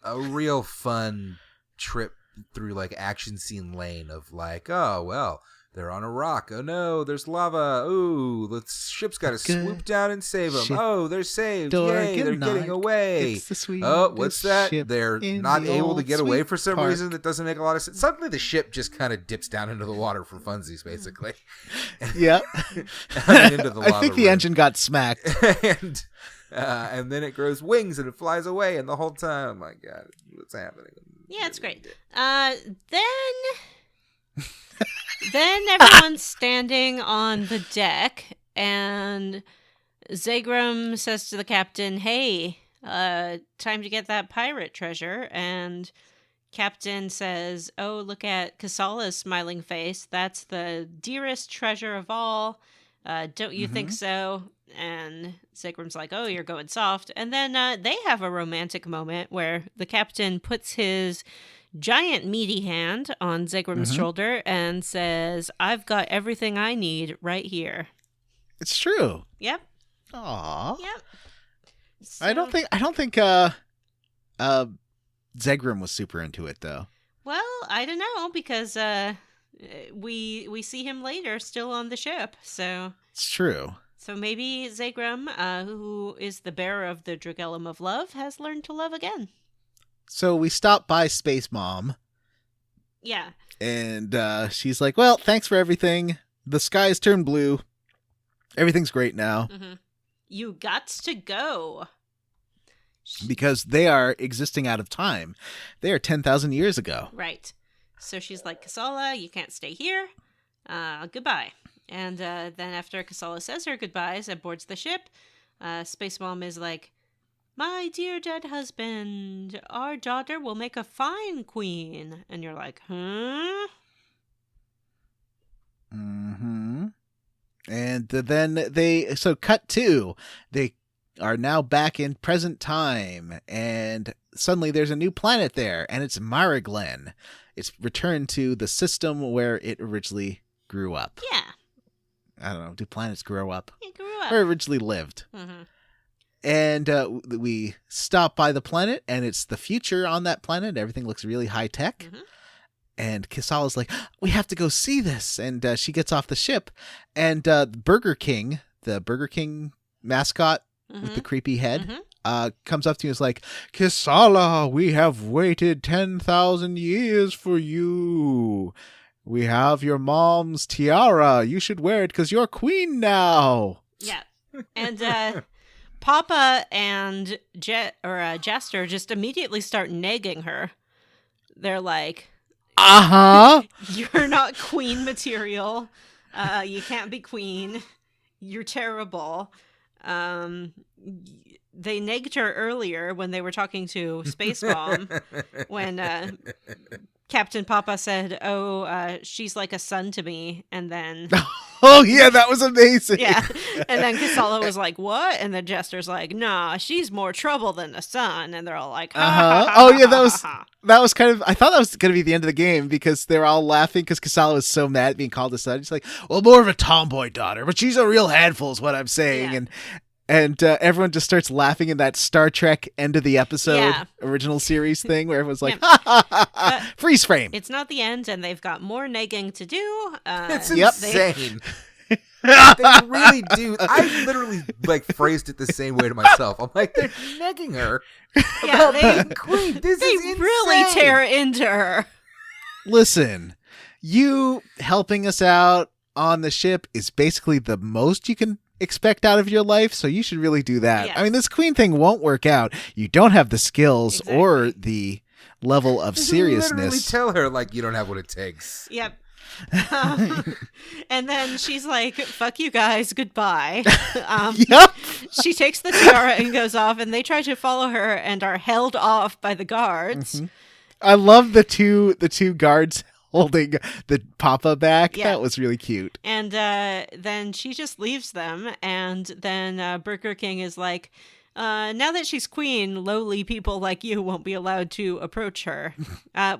a real fun trip through like action scene lane of like, oh well, They're on a rock. Oh no, there's lava. Ooh, the ship's got to swoop down and save them. Oh, they're saved. Yay, they're getting away. Oh, what's that? They're not able to get away for some reason that doesn't make a lot of sense. Suddenly the ship just kind of dips down into the water for funsies, basically. Yeah. Into the lava I think the engine got smacked. And then it grows wings and it flies away, and the whole time, oh my God, what's happening? Yeah, it's great. Then everyone's standing on the deck, and Zagram says to the captain, "Hey, time to get that pirate treasure." And Captain says, "Oh, look at Kasala's smiling face. That's the dearest treasure of all. Don't you think so?" And Zagram's like, "Oh, you're going soft." And then they have a romantic moment where the captain puts his giant meaty hand on Zagram's shoulder and says, "I've got everything I need right here." It's true. Yep. Aww. Yep. So, I don't think Zagram was super into it though. Well, I don't know, because we see him later still on the ship. So It's true. So maybe Zagram, who is the bearer of the Dragellum of Love, has learned to love again. So we stopped by Space Mom. Yeah. And she's like, "Well, thanks for everything. The sky's turned blue. Everything's great now." Mm-hmm. You got to go. Because they are existing out of time. They are 10,000 years ago. Right. So she's like, "Kasala, you can't stay here. Goodbye." And then after Kasala says her goodbyes and boards the ship, Space Mom is like, "My dear dead husband, our daughter will make a fine queen." And you're like, huh? Mm-hmm. And then so cut to, they are now back in present time, and suddenly there's a new planet there, and it's Mariglen. It's returned to the system where it originally grew up. Yeah. I don't know. Do planets grow up? It grew up. Or originally lived. Mm-hmm. And we stop by the planet, and it's the future on that planet. Everything looks really high tech. Mm-hmm. And Kasala's like, "We have to go see this." And she gets off the ship, and the Burger King mascot with the creepy head, comes up to you and is like, "Kasala, we have waited 10,000 years for you. We have your mom's tiara. You should wear it because you're queen now." Yeah. And Papa and Jaster just immediately start nagging her. They're like, "You're not queen material. You can't be queen. You're terrible." They nagged her earlier when they were talking to Space Bomb, when Captain Papa said, "Oh, she's like a son to me," and then oh yeah, that was amazing. Yeah, and then Kasala was like, "What?" And then Jester's like, "Nah, she's more trouble than a son," and they're all like, Oh yeah, that was kind of, I thought that was going to be the end of the game, because they were all laughing because Kasala was so mad at being called a son. She's like, "Well, more of a tomboy daughter, but she's a real handful is what I'm saying." Yeah. And everyone just starts laughing in that Star Trek end of the episode original series thing where everyone's like, "Ha ha ha ha, freeze frame." It's not the end, and they've got more nagging to do. It's insane. They really do. I literally phrased it the same way to myself. I'm like, they're nagging her. Yeah, they queen. This they is insane. really tear into her. Listen, you helping us out on the ship is basically the most you can expect out of your life, so you should really do that. Yes. I mean, this queen thing won't work out. You don't have the skills or the level of seriousness. Literally tell her, you don't have what it takes. Yep. And then she's like, "Fuck you guys, goodbye." Yep. She takes the tiara and goes off, and they try to follow her and are held off by the guards. Mm-hmm. I love the two guards holding the Papa back. Yeah. That was really cute. And then she just leaves them, and then Burger King is like, "Now that she's queen, lowly people like you won't be allowed to approach her."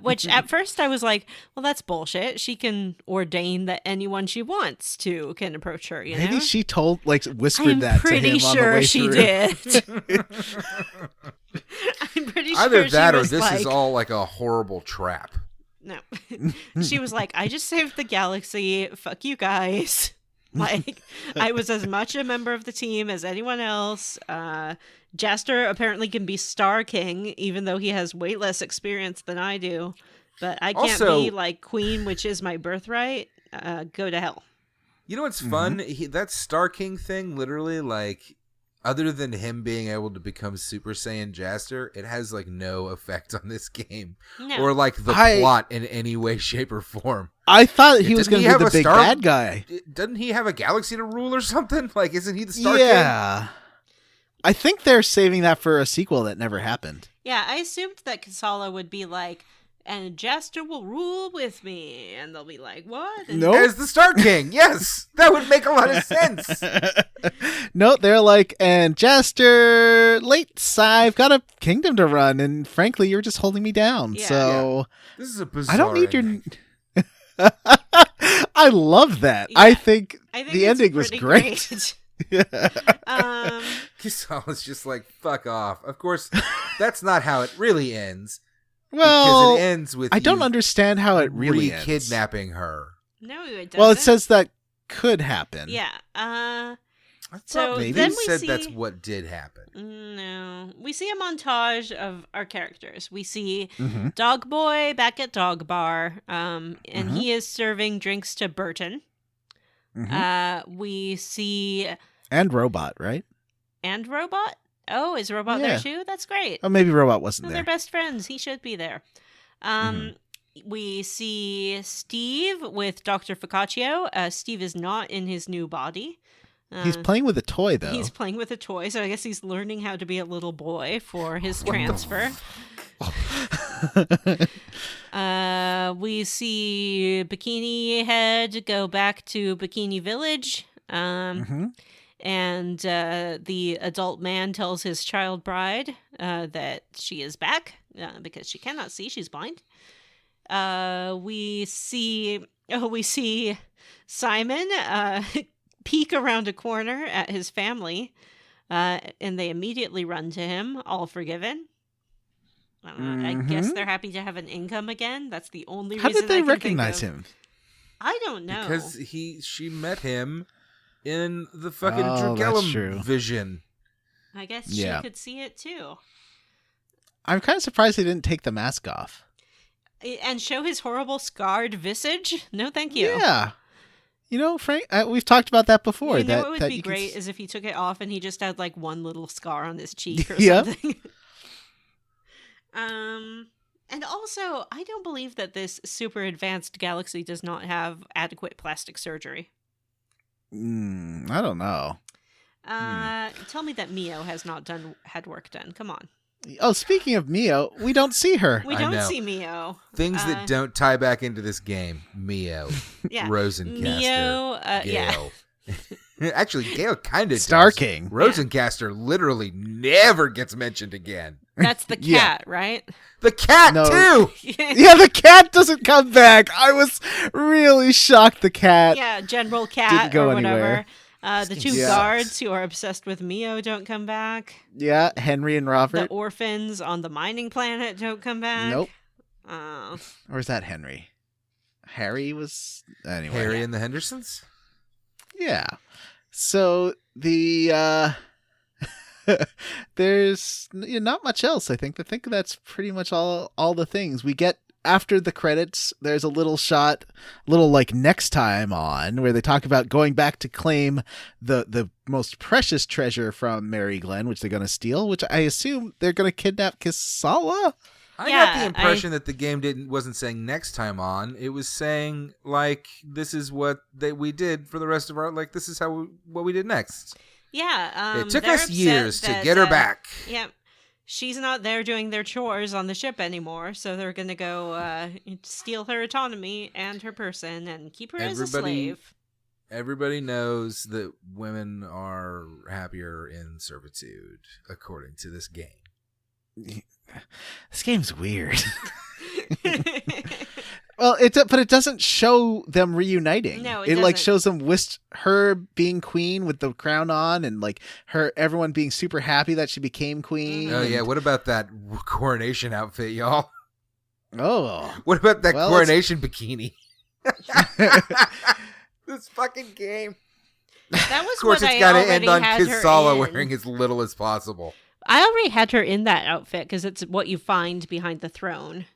Which at first I was like, well, that's bullshit. She can ordain that anyone she wants to can approach her, you know? Maybe she whispered I'm that pretty to him sure on the way she through. did. I'm pretty sure Either that she or was this like, is all like a horrible trap. No. She was like, I just saved the galaxy. Fuck you guys. Like, I was as much a member of the team as anyone else. Jaster apparently can be Star King, even though he has way less experience than I do. But I can't be like Queen, which is my birthright. Go to hell. You know what's fun? That Star King thing, literally, like, other than him being able to become Super Saiyan Jaster, it has, like, no effect on this game. No. Or, like, the plot in any way, shape, or form. I thought he was going to be the big bad guy. Doesn't he have a galaxy to rule or something? Like, isn't he the Star King? Yeah. I think they're saving that for a sequel that never happened. Yeah, I assumed that Kasala would be like, and Jaster will rule with me. And they'll be like, what? And Nope. As the Star King, yes. That would make a lot of sense. No, they're like, and Jaster, I've got a kingdom to run, and frankly, you're just holding me down. Yeah. So This is a bizarre I don't need ending. your... I love that. Yeah, I think I think the it's ending was pretty great. Kasala's just like, fuck off. Of course, that's not how it really ends. Well, because it ends with I don't you understand how it really ends. kidnapping her. No, it doesn't. Well, it says that could happen. Yeah. I So thought maybe then it we said see- that's what did happen. No. We see a montage of our characters. We see Mm-hmm. Dog Boy back at Dog Bar, and he is serving drinks to Burton. Mm-hmm. We see... And Robot, right? And Robot? Oh, is Robot Yeah. there too? That's great. Oh, maybe Robot wasn't No, there. they're best friends. He should be there. We see Steve with Dr. Focaccio. Steve is not in his new body. He's playing with a toy, though. He's playing with a toy, so I guess he's learning how to be a little boy for his transfer. We see Bikini Head go back to Bikini Village. And the adult man tells his child bride that she is back because she cannot see; she's blind. We see Simon peek around a corner at his family, and they immediately run to him, all forgiven. I guess they're happy to have an income again. That's the only How reason did they I can recognize think of. him? I don't know. Because she met him in the fucking Oh, that's true. Dragellum vision. I guess Yeah. she could see it too. I'm kind of surprised they didn't take the mask off. And show his horrible scarred visage? No, thank you. Yeah. You know, Frank, we've talked about that before. You know that, what would that be you can great is if he took it off and he just had like one little scar on his cheek or Yep. something. And also, I don't believe that this super advanced galaxy does not have adequate plastic surgery. I don't know. Tell me that Mio has not had work done. Come on. Oh, speaking of Mio, we don't see her. We I don't know. see Mio. Things that don't tie back into this game. Mio. Yeah. Rosencaster. Mio, yeah. Gale. Actually, Gale kind of Star does. King. Rosencaster literally never gets mentioned again. That's the Yeah. cat, right? The cat, No. too! Yeah, the cat doesn't come back. I was really shocked the cat. Yeah, General Didn't Cat go or whatever. anywhere. The two Yeah. guards who are obsessed with Mio don't come back. Yeah, Henry and The Robert. orphans on the mining planet don't come back. Nope. Oh. Or is that Henry? Harry was... Anyway. Harry and the Hendersons? Yeah. So the there's not much else. I think that's pretty much all the things we get after the credits. There's a little shot, little like next time on, where they talk about going back to claim the most precious treasure from Mary Glenn, which they're going to steal. Which I assume they're going to kidnap Kasala. I got Yeah, the impression that the game wasn't saying next time on. It was saying like this is what we did for the rest of our this is what we did next. Yeah. It took they're us upset years to that, get her back. Yeah. She's not there doing their chores on the ship anymore, so they're going to go steal her autonomy and her person and keep her as a slave. Everybody knows that women are happier in servitude, according to this game. This game's weird. Well, but it doesn't show them reuniting. No, it it like doesn't. shows them her being queen with the crown on, and like everyone being super happy that she became queen. Oh yeah, what about that coronation outfit, y'all? Oh. What about that Well, coronation bikini? This fucking game. That was Of course, what it's I got to already end on had her Kisala in. wearing as little as possible. I already had her in that outfit because it's what you find behind the throne.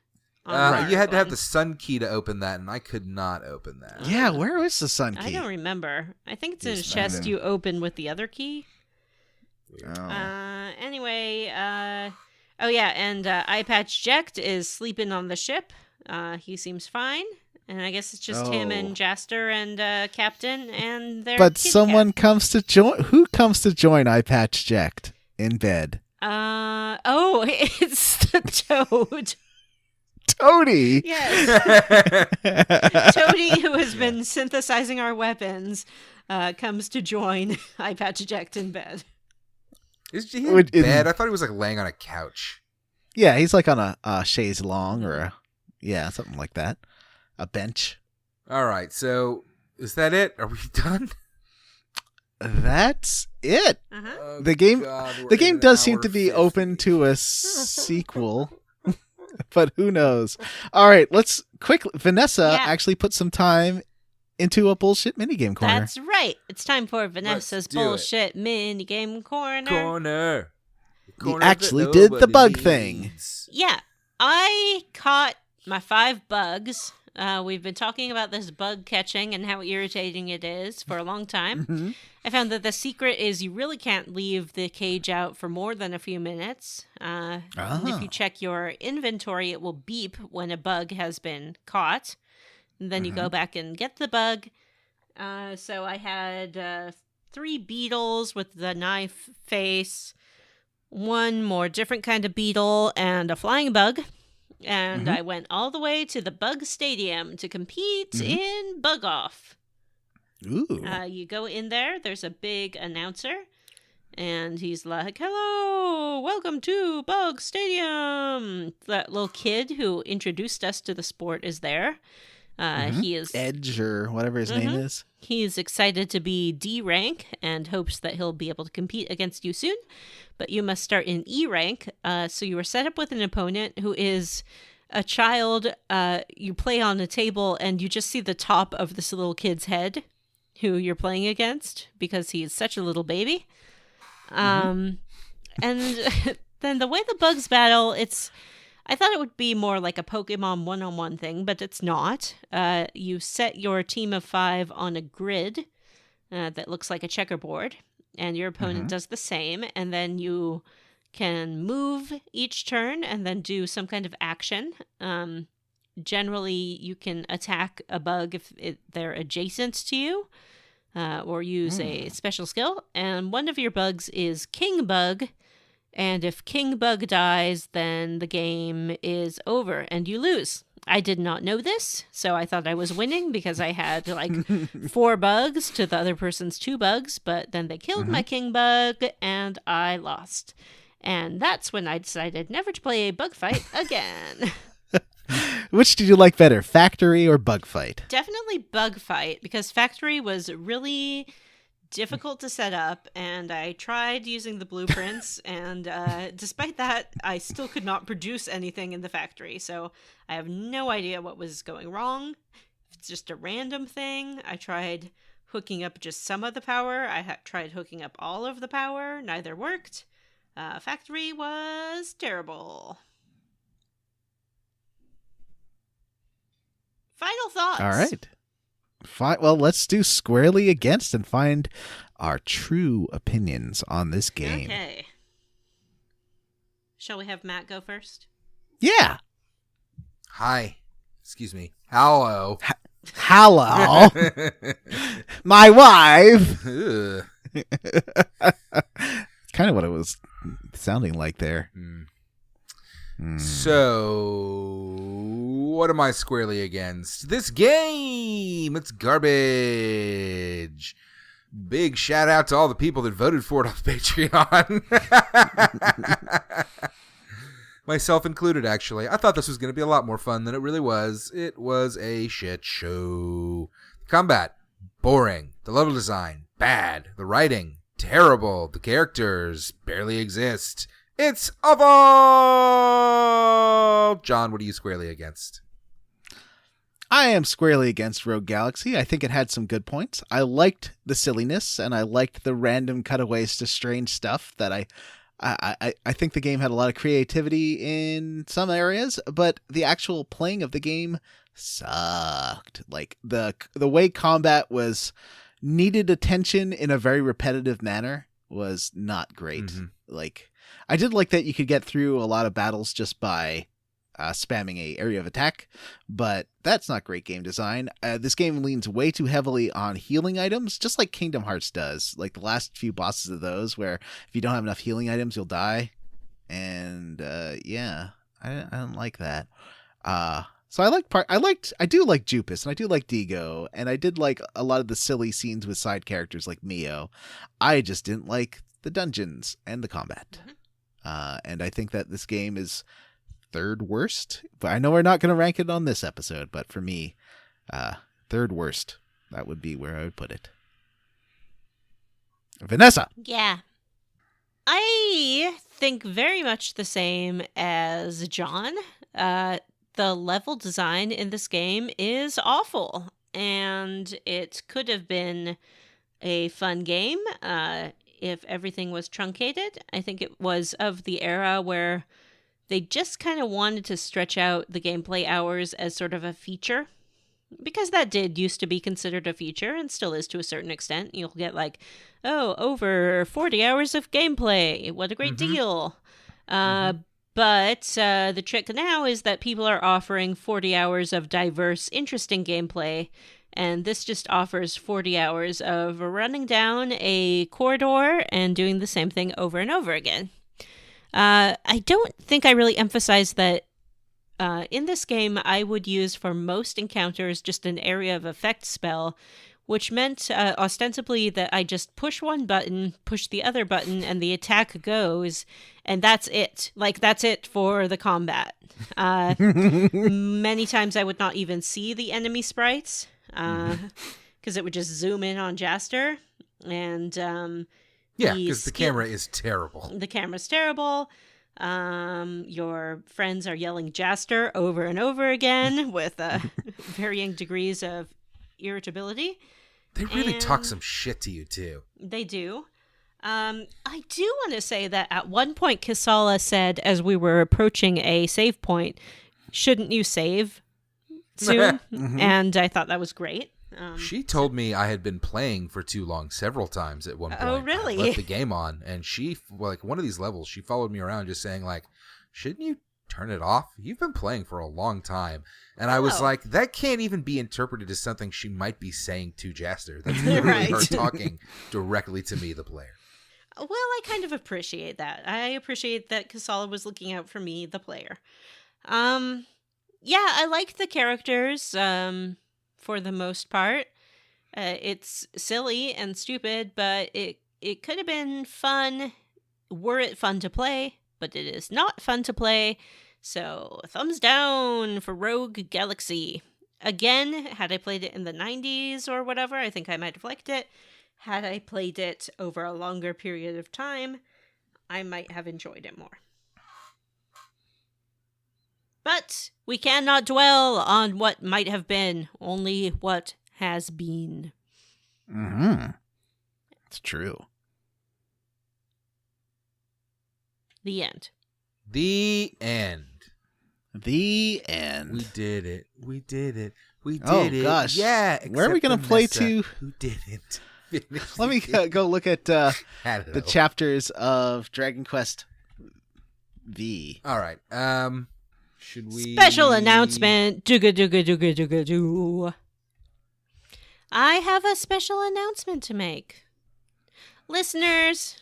You had to have the sun key to open that, and I could not open that. Yeah, where is the sun key? I don't remember. I think it's in a Just chest found it. you open with the other key. Oh. Anyway, oh yeah, and Eye Patch Jekt is sleeping on the ship. He seems fine. And I guess it's just him and Jaster and Captain and their But kitty someone cat. comes to join. Who comes to join Eye Patch Jekt in bed? It's the Toad. Toady. Yes. Toady, who has been synthesizing our weapons, comes to join Eye Patch Jekt in bed. Is he in bed? I thought he was like laying on a couch. Yeah, he's like on a chaise longue or something like that. A bench. All right, so is that it? Are we done? That's it. Uh-huh. Oh, The game God, we're the game at does an seem hour to be 50. open to a sequel. But who knows? All right, let's quickly. Vanessa Yeah. actually put some time into a bullshit minigame corner. That's right. It's time for Vanessa's do it. bullshit minigame corner. Corner. We actually did the bug thing. Yeah, I caught my 5 bugs. We've been talking about this bug catching and how irritating it is for a long time. Mhm. I found that the secret is you really can't leave the cage out for more than a few minutes. And if you check your inventory, it will beep when a bug has been caught. And then you go back and get the bug. So I had 3 beetles with the knife face, 1 more different kind of beetle, and a flying bug. And I went all the way to the Bug Stadium to compete in Bug Off. Ooh. You go in there, there's a big announcer, and he's like, "Hello, welcome to Bug Stadium." That little kid who introduced us to the sport is there. He is Edge or whatever his name is. He's excited to be D rank and hopes that he'll be able to compete against you soon. But you must start in E rank. So you are set up with an opponent who is a child. You play on a table and you just see the top of this little kid's head who you're playing against because he is such a little baby. And then the way the bugs battle, I thought it would be more like a Pokemon one-on-one thing, but it's not. You set your team of 5 on a grid that looks like a checkerboard, and your opponent does the same, and then you can move each turn and then do some kind of action. Generally, you can attack a bug if they're adjacent to you, or use a special skill, and one of your bugs is King Bug. And if King Bug dies, then the game is over and you lose. I did not know this, so I thought I was winning because I had like 4 bugs to the other person's 2 bugs, but then they killed my King Bug and I lost. And that's when I decided never to play a bug fight again. Which did you like better, Factory or Bug Fight? Definitely bug fight because Factory was really difficult to set up, and I tried using the blueprints, and despite that, I still could not produce anything in the factory, so I have no idea what was going wrong. It's just a random thing. I tried hooking up just some of the power. I tried hooking up all of the power. Neither worked. Factory was terrible. Final thoughts. All right. Fine. Well, let's do Squarely Against and find our true opinions on this game. Okay. Shall we have Matt go first? Yeah. Hi. Excuse me. Hello. Hello. My wife. Ugh. Kind of what it was sounding like there. So, what am I squarely against? This game! It's garbage. Big shout out to all the people that voted for it on Patreon. Myself included, actually. I thought this was going to be a lot more fun than it really was. It was a shit show. Combat, boring. The level design, bad. The writing, terrible. The characters barely exist. It's awful! John, what are you squarely against? I am squarely against Rogue Galaxy. I think it had some good points. I liked the silliness, and I liked the random cutaways to strange stuff that I think the game had a lot of creativity in some areas, but the actual playing of the game sucked. Like the way combat was needed attention in a very repetitive manner was not great. Mm-hmm. Like I did like that you could get through a lot of battles just by spamming a area of attack, but that's not great game design. This game leans way too heavily on healing items, just like Kingdom Hearts does. Like the last few bosses of those, where if you don't have enough healing items, you'll die. And yeah, I don't like that. So I do like Jupus, and I do like Digo, and I did like a lot of the silly scenes with side characters like Mio. I just didn't like the dungeons and the combat. And I think that this game is third worst, but I know we're not going to rank it on this episode, but for me, third worst, that would be where I would put it. Vanessa. Yeah. I think very much the same as John. The level design in this game is awful, and it could have been a fun game if everything was truncated. I think it was of the era where they just kind of wanted to stretch out the gameplay hours as sort of a feature, because that did used to be considered a feature and still is to a certain extent. You'll get like, oh, over 40 hours of gameplay. What a great deal. But the trick now is that people are offering 40 hours of diverse, interesting gameplay, and this just offers 40 hours of running down a corridor and doing the same thing over and over again. I don't think I really emphasized that in this game I would use for most encounters just an area of effect spell, which meant ostensibly that I just push one button, push the other button, and the attack goes, and that's it. Like, that's it for the combat. Many times I would not even see the enemy sprites, because it would just zoom in on Jaster, and yeah, because the camera is terrible. The camera's terrible. Your friends are yelling Jaster over and over again with varying degrees of irritability. They really talk some shit to you, too. They do. I do want to say that at one point, Kasala said, as we were approaching a save point, shouldn't you save soon? And I thought that was great. She told me I had been playing for too long several times at one point. Oh, really? I left the game on, and she, like, one of these levels, she followed me around just saying, like, shouldn't you turn it off? You've been playing for a long time. And I was like, that can't even be interpreted as something she might be saying to Jaster. That's literally her talking directly to me, the player. Well, I kind of appreciate that. I appreciate that Kasala was looking out for me, the player. Yeah, I like the characters, for the most part. It's silly and stupid, but it could have been fun were it fun to play, but it is not fun to play. So, thumbs down for Rogue Galaxy. Again, had I played it in the 90s or whatever, I think I might have liked it. Had I played it over a longer period of time, I might have enjoyed it more. But we cannot dwell on what might have been, only what has been. It's true. The end. The end. The end. We did it. We did it. We did it. Oh, gosh. Yeah. Where are we going to play to? Who didn't? Let me go look at the chapters of Dragon Quest V. All right. Should we... Special announcement. Do. I have a special announcement to make. Listeners,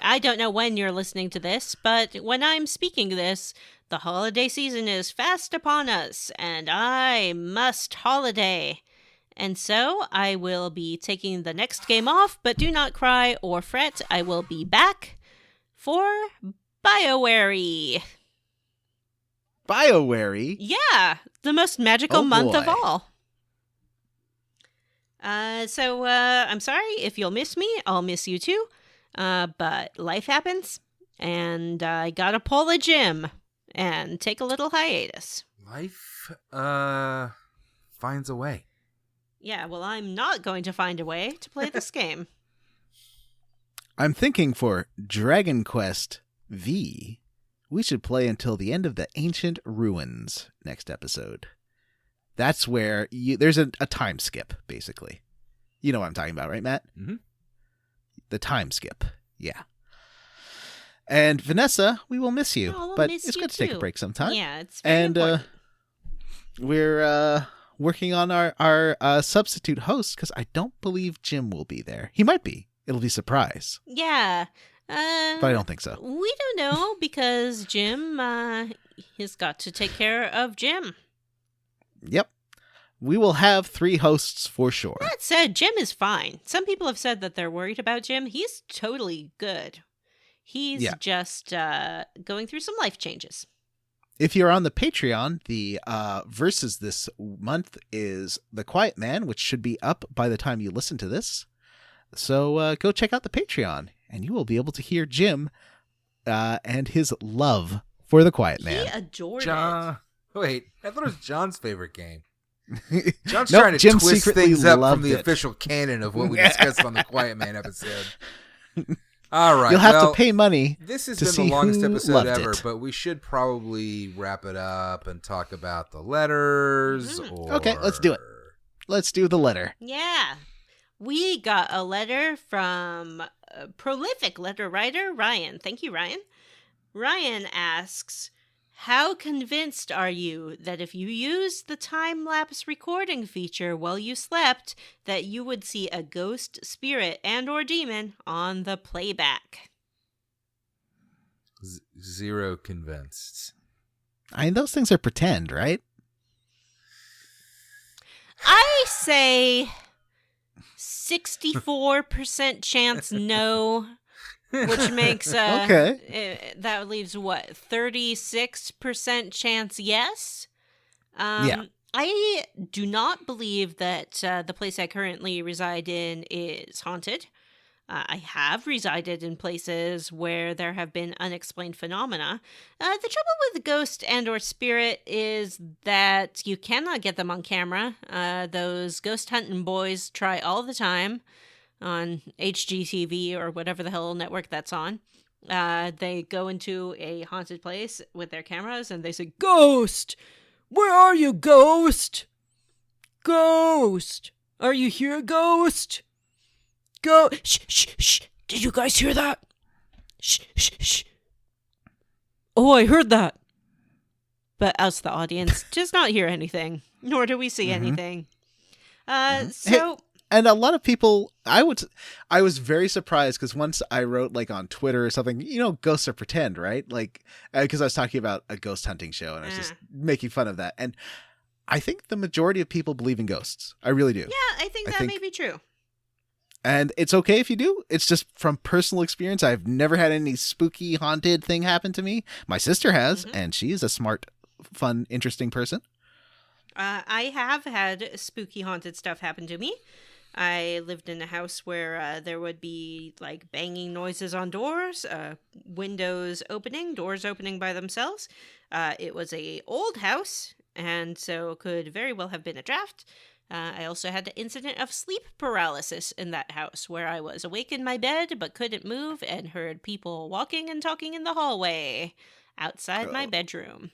I don't know when you're listening to this, but when I'm speaking this, the holiday season is fast upon us, and I must holiday. And so I will be taking the next game off, but do not cry or fret. I will be back for BioWary. BioWary? Yeah, the most magical month of boy. all. So I'm sorry if you'll miss me. I'll miss you too. But life happens, and I gotta pull a gym. and take a little hiatus. Life finds a way. Yeah, well, I'm not going to find a way to play this game. I'm thinking for Dragon Quest V, we should play until the end of the Ancient Ruins next episode. That's where there's a time skip, basically. You know what I'm talking about, right, Matt? Mm-hmm. The time skip. Yeah. And Vanessa, we will miss you, but it's good to take a break sometime. Yeah, it's very important. We're working on our substitute host because I don't believe Jim will be there. He might be. It'll be a surprise. Yeah. But I don't think so. We don't know because Jim has got to take care of Jim. Yep. We will have 3 hosts for sure. That said, Jim is fine. Some people have said that they're worried about Jim. He's totally good. He's just going through some life changes. If you're on the Patreon, the versus this month is The Quiet Man, which should be up by the time you listen to this. So go check out the Patreon, and you will be able to hear Jim and his love for The Quiet Man. He adored it. Wait, I thought it was John's favorite game. John's Nope, trying to Jim twist secretly things up from loved the it. official canon of what we discussed on the Quiet Man episode. All right. You'll have to pay money. This has to been see the longest who episode loved ever, it. but we should probably wrap it up and talk about the letters. Okay, let's do it. Let's do the letter. Yeah. We got a letter from a prolific letter writer, Ryan. Thank you, Ryan. Ryan asks, how convinced are you that if you used the time-lapse recording feature while you slept, that you would see a ghost, spirit, and or demon on the playback? Zero convinced. I mean, those things are pretend, right? I say 64% chance no, which makes that leaves what, 36% chance yes. Yeah. I do not believe that the place I currently reside in is haunted. I have resided in places where there have been unexplained phenomena. The trouble with ghost and or spirit is that you cannot get them on camera. Those ghost hunting boys try all the time on HGTV or whatever the hell network that's on. They go into a haunted place with their cameras and they say, "Ghost! Where are you, ghost? Ghost! Are you here, ghost? Go! Shh, shh, shh! Did you guys hear that? Shh, shh, shh! Oh, I heard that!" But us, the audience, does not hear anything, nor do we see anything. And a lot of people, I was very surprised because once I wrote like on Twitter or something, ghosts are pretend, right? Like, because I was talking about a ghost hunting show and I was just making fun of that. And I think the majority of people believe in ghosts. I really do. Yeah, I think that may be true. And it's okay if you do. It's just from personal experience. I've never had any spooky, haunted thing happen to me. My sister has, and she's a smart, fun, interesting person. I have had spooky, haunted stuff happen to me. I lived in a house where there would be like banging noises on doors, windows opening, doors opening by themselves. It was a old house, and so could very well have been a draft. I also had the incident of sleep paralysis in that house where I was awake in my bed but couldn't move and heard people walking and talking in the hallway outside my bedroom.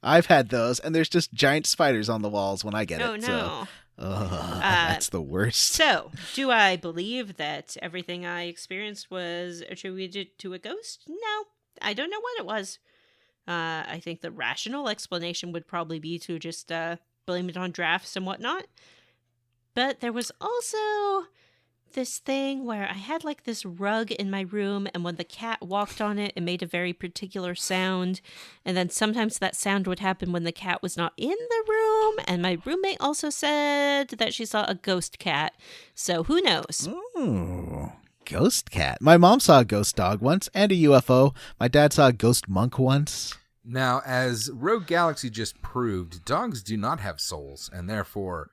I've had those, and there's just giant spiders on the walls when I get it. Oh, no. That's the worst. So, do I believe that everything I experienced was attributed to a ghost? No, I don't know what it was. I think the rational explanation would probably be to just blame it on drafts and whatnot. But there was also this thing where I had like this rug in my room, and when the cat walked on it, it made a very particular sound. And then sometimes that sound would happen when the cat was not in the room. And my roommate also said that she saw a ghost cat. So who knows? Ooh, ghost cat. My mom saw a ghost dog once and a UFO. My dad saw a ghost monk once. Now, as Rogue Galaxy just proved, dogs do not have souls, and therefore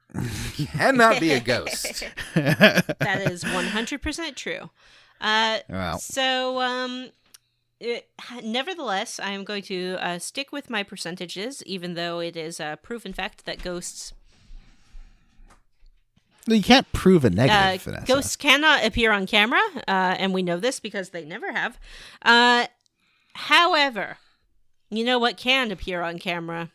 cannot be a ghost. That is 100% true. Wow. So, Nevertheless, I am going to stick with my percentages, even though it is a proven fact that ghosts You can't prove a negative, Vanessa. ghosts cannot appear on camera, and we know this because they never have. However, you know what can appear on camera?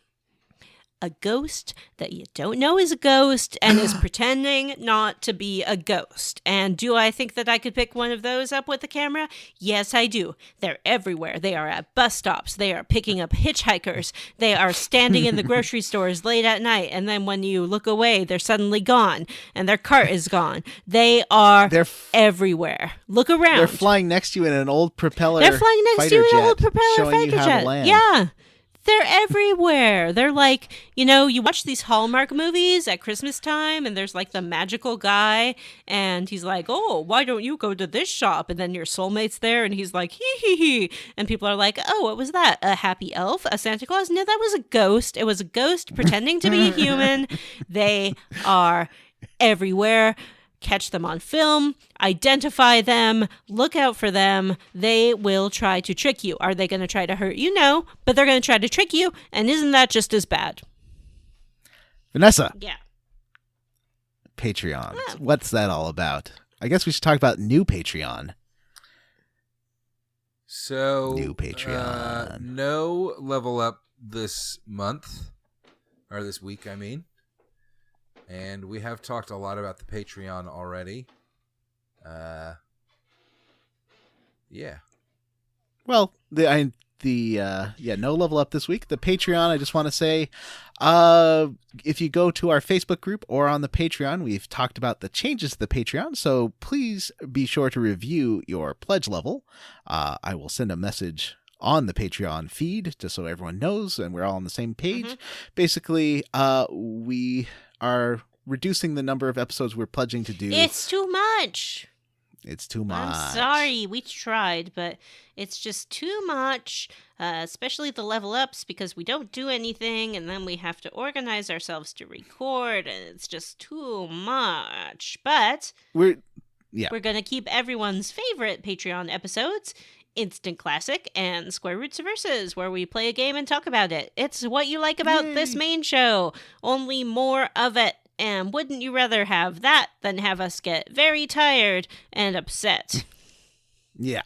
A ghost that you don't know is a ghost and is pretending not to be a ghost. And do I think that I could pick one of those up with the camera? Yes, I do. They're everywhere. They are at bus stops. They are picking up hitchhikers. They are standing in the grocery stores late at night. And then when you look away, they're suddenly gone and their cart is gone. They're everywhere. Look around. They're flying next to you in an old propeller. They're flying next to you in an old propeller showing fighter you how to jet. land. Yeah. They're everywhere. They're like, you watch these Hallmark movies at Christmas time and there's like the magical guy and he's like, oh, why don't you go to this shop? And then your soulmate's there and he's like, hee hee hee. And people are like, oh, what was that? A happy elf? A Santa Claus? No, that was a ghost. It was a ghost pretending to be a human. They are everywhere. Catch them on film, identify them, look out for them. They will try to trick you. Are they going to try to hurt you? No, but they're going to try to trick you. And isn't that just as bad? Vanessa. Yeah. Patreon. Yeah. What's that all about? I guess we should talk about new Patreon. So, new Patreon. No level up this month, or this week, I mean. And we have talked a lot about the Patreon already. Yeah. Well, no level up this week. The Patreon, I just want to say, if you go to our Facebook group or on the Patreon, we've talked about the changes to the Patreon. So please be sure to review your pledge level. I will send a message on the Patreon feed just so everyone knows and we're all on the same page. Mm-hmm. Basically, we are reducing the number of episodes we're pledging to do. It's too much. It's too much. I'm sorry, we tried, but it's just too much, especially the level ups, because we don't do anything, and then we have to organize ourselves to record, and it's just too much. But we're going to keep everyone's favorite Patreon episodes, Instant Classic and Square Roots Versus, where we play a game and talk about it. It's what you like about this main show, only more of it. And wouldn't you rather have that than have us get very tired and upset? Yeah.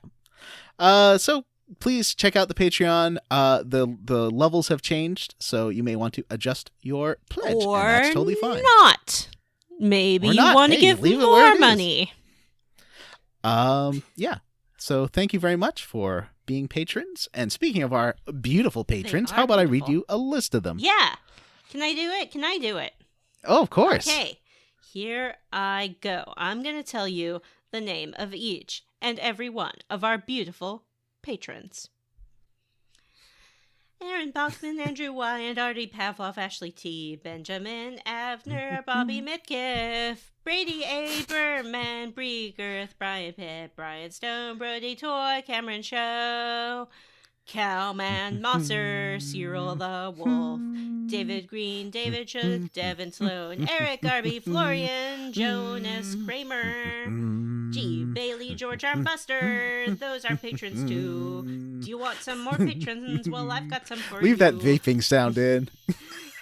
So please check out the Patreon. The levels have changed, so you may want to adjust your pledge. Or and that's totally fine. Not. Maybe you want to give more money. Yeah. So thank you very much for being patrons. And speaking of our beautiful patrons, how about I read you a list of them? Yeah. Can I do it? Oh, of course. Okay. Here I go. I'm going to tell you the name of each and every one of our beautiful patrons. Aaron Bachman, Andrew Wyand, Artie Pavlov, Ashley T, Benjamin Avner, Bobby Mitkiff, Brady A. Berman, Bree Girth, Brian Pitt, Brian Stone, Brody Toy, Cameron Show, Cowman Mosser, Cyril the Wolf, David Green, David Shook, Devin Sloan, Eric Garby, Florian, Jonas Kramer, G. Bailey, George Armbuster. Those are patrons too. Do you want some more patrons? Well, I've got some for you. Leave that vaping sound in.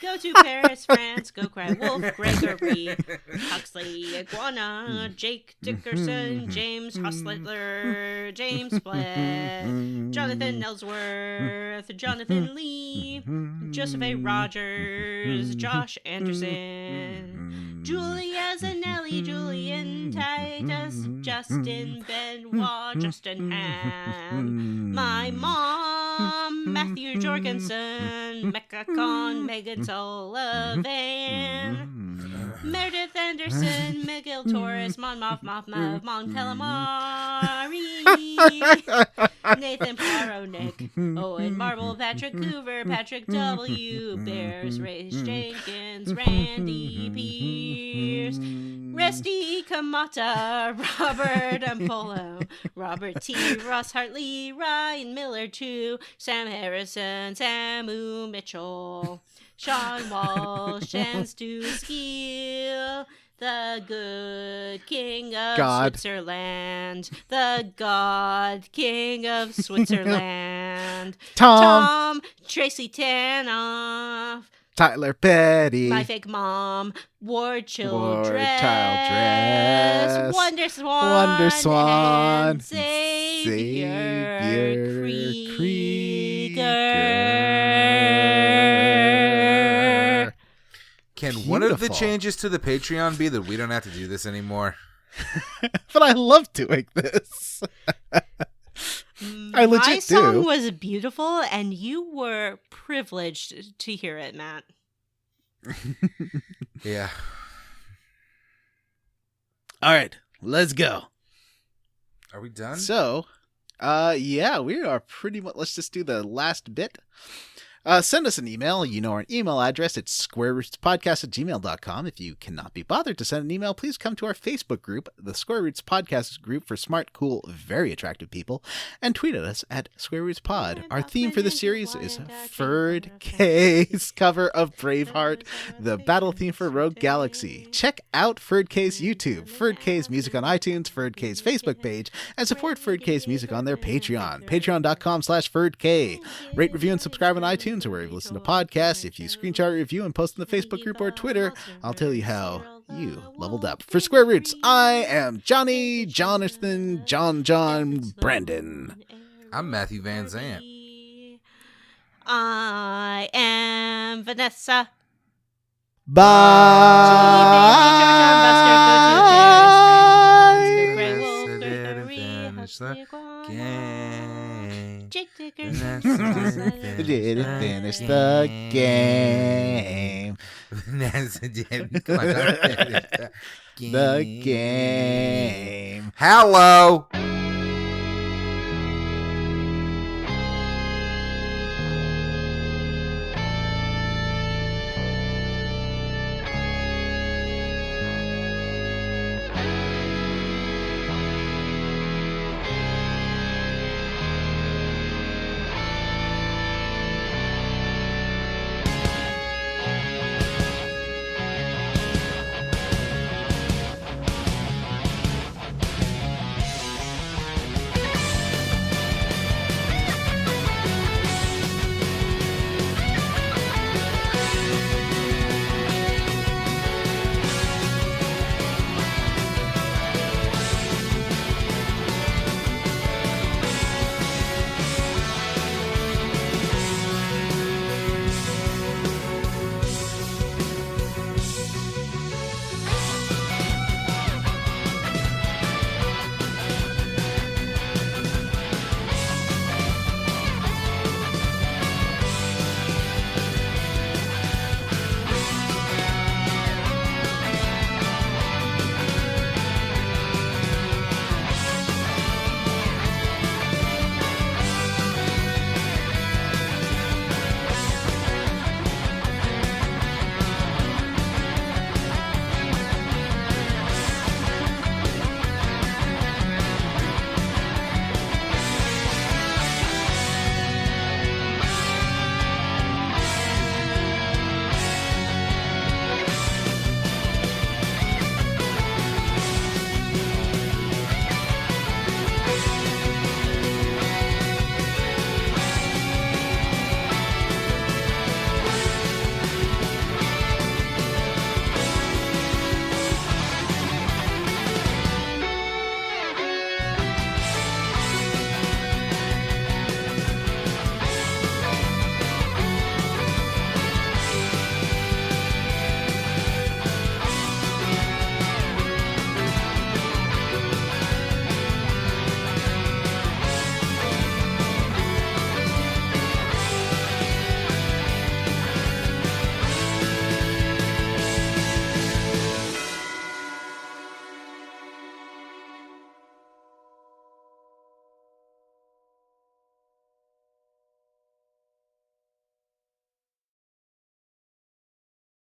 Go to Paris, France, Go Cry Wolf, Gregory, Huxley, Iguana, Jake Dickerson, James Hosletler, James Blatt, Jonathan Ellsworth, Jonathan Lee, Joseph A. Rogers, Josh Anderson, Julia Zanelli, Julian Titus, Justin Benoit, Justin Ham, my mom, Matthew Jorgensen, Mecca Con, Megan Sullivan, Meredith Anderson, Miguel Torres, Mon Calamari, Nathan Paronick, Owen Marble, Patrick Coover, Patrick W, Bears, Ray Jenkins, Randy Pierce, Resty Kamata, Robert Ampolo, Robert T, Ross Hartley, Ryan Miller 2, Sam Harrison, Samu Mitchell, Sean Walsh, and Stu Skeel, the good king of God. Switzerland, the God king of Switzerland. Tom, Tracy Tanoff, Tyler Petty, my fake mom, War Childress, Childress, Wonder Swan, Wonder Swan, and Savior Krieger. Krieger. Can one of the Beautiful. changes to the Patreon be that we don't have to do this anymore? But I love doing this. I legit My song do. was beautiful, and you were privileged to hear it, Matt. Yeah. All right, let's go. Are we done? So, yeah, we are pretty much. Let's just do the last bit. Send us an email. You know our email address. It's squarerootspodcast@gmail.com. If you cannot be bothered to send an email, please come to our Facebook group, the Square Roots Podcast group for smart, cool, very attractive people, and tweet at us at Square Roots Pod. Our theme for this series is Ferdk's cover of Braveheart, the battle theme for Rogue Galaxy. Check out Ferdk's YouTube, Ferdk's music on iTunes, Ferdk's Facebook page, and support Ferdk's music on their Patreon, patreon.com/Ferdk. Rate, review, and subscribe on iTunes or wherever you listen to podcasts. If you screenshot a review and post in the Facebook group or Twitter, I'll tell you how you leveled up. For Square Roots, I am Johnny, Jonathan, John, Brandon. I'm Matthew Van Zant. I am Vanessa. Didn't finish the game. The game. Hello.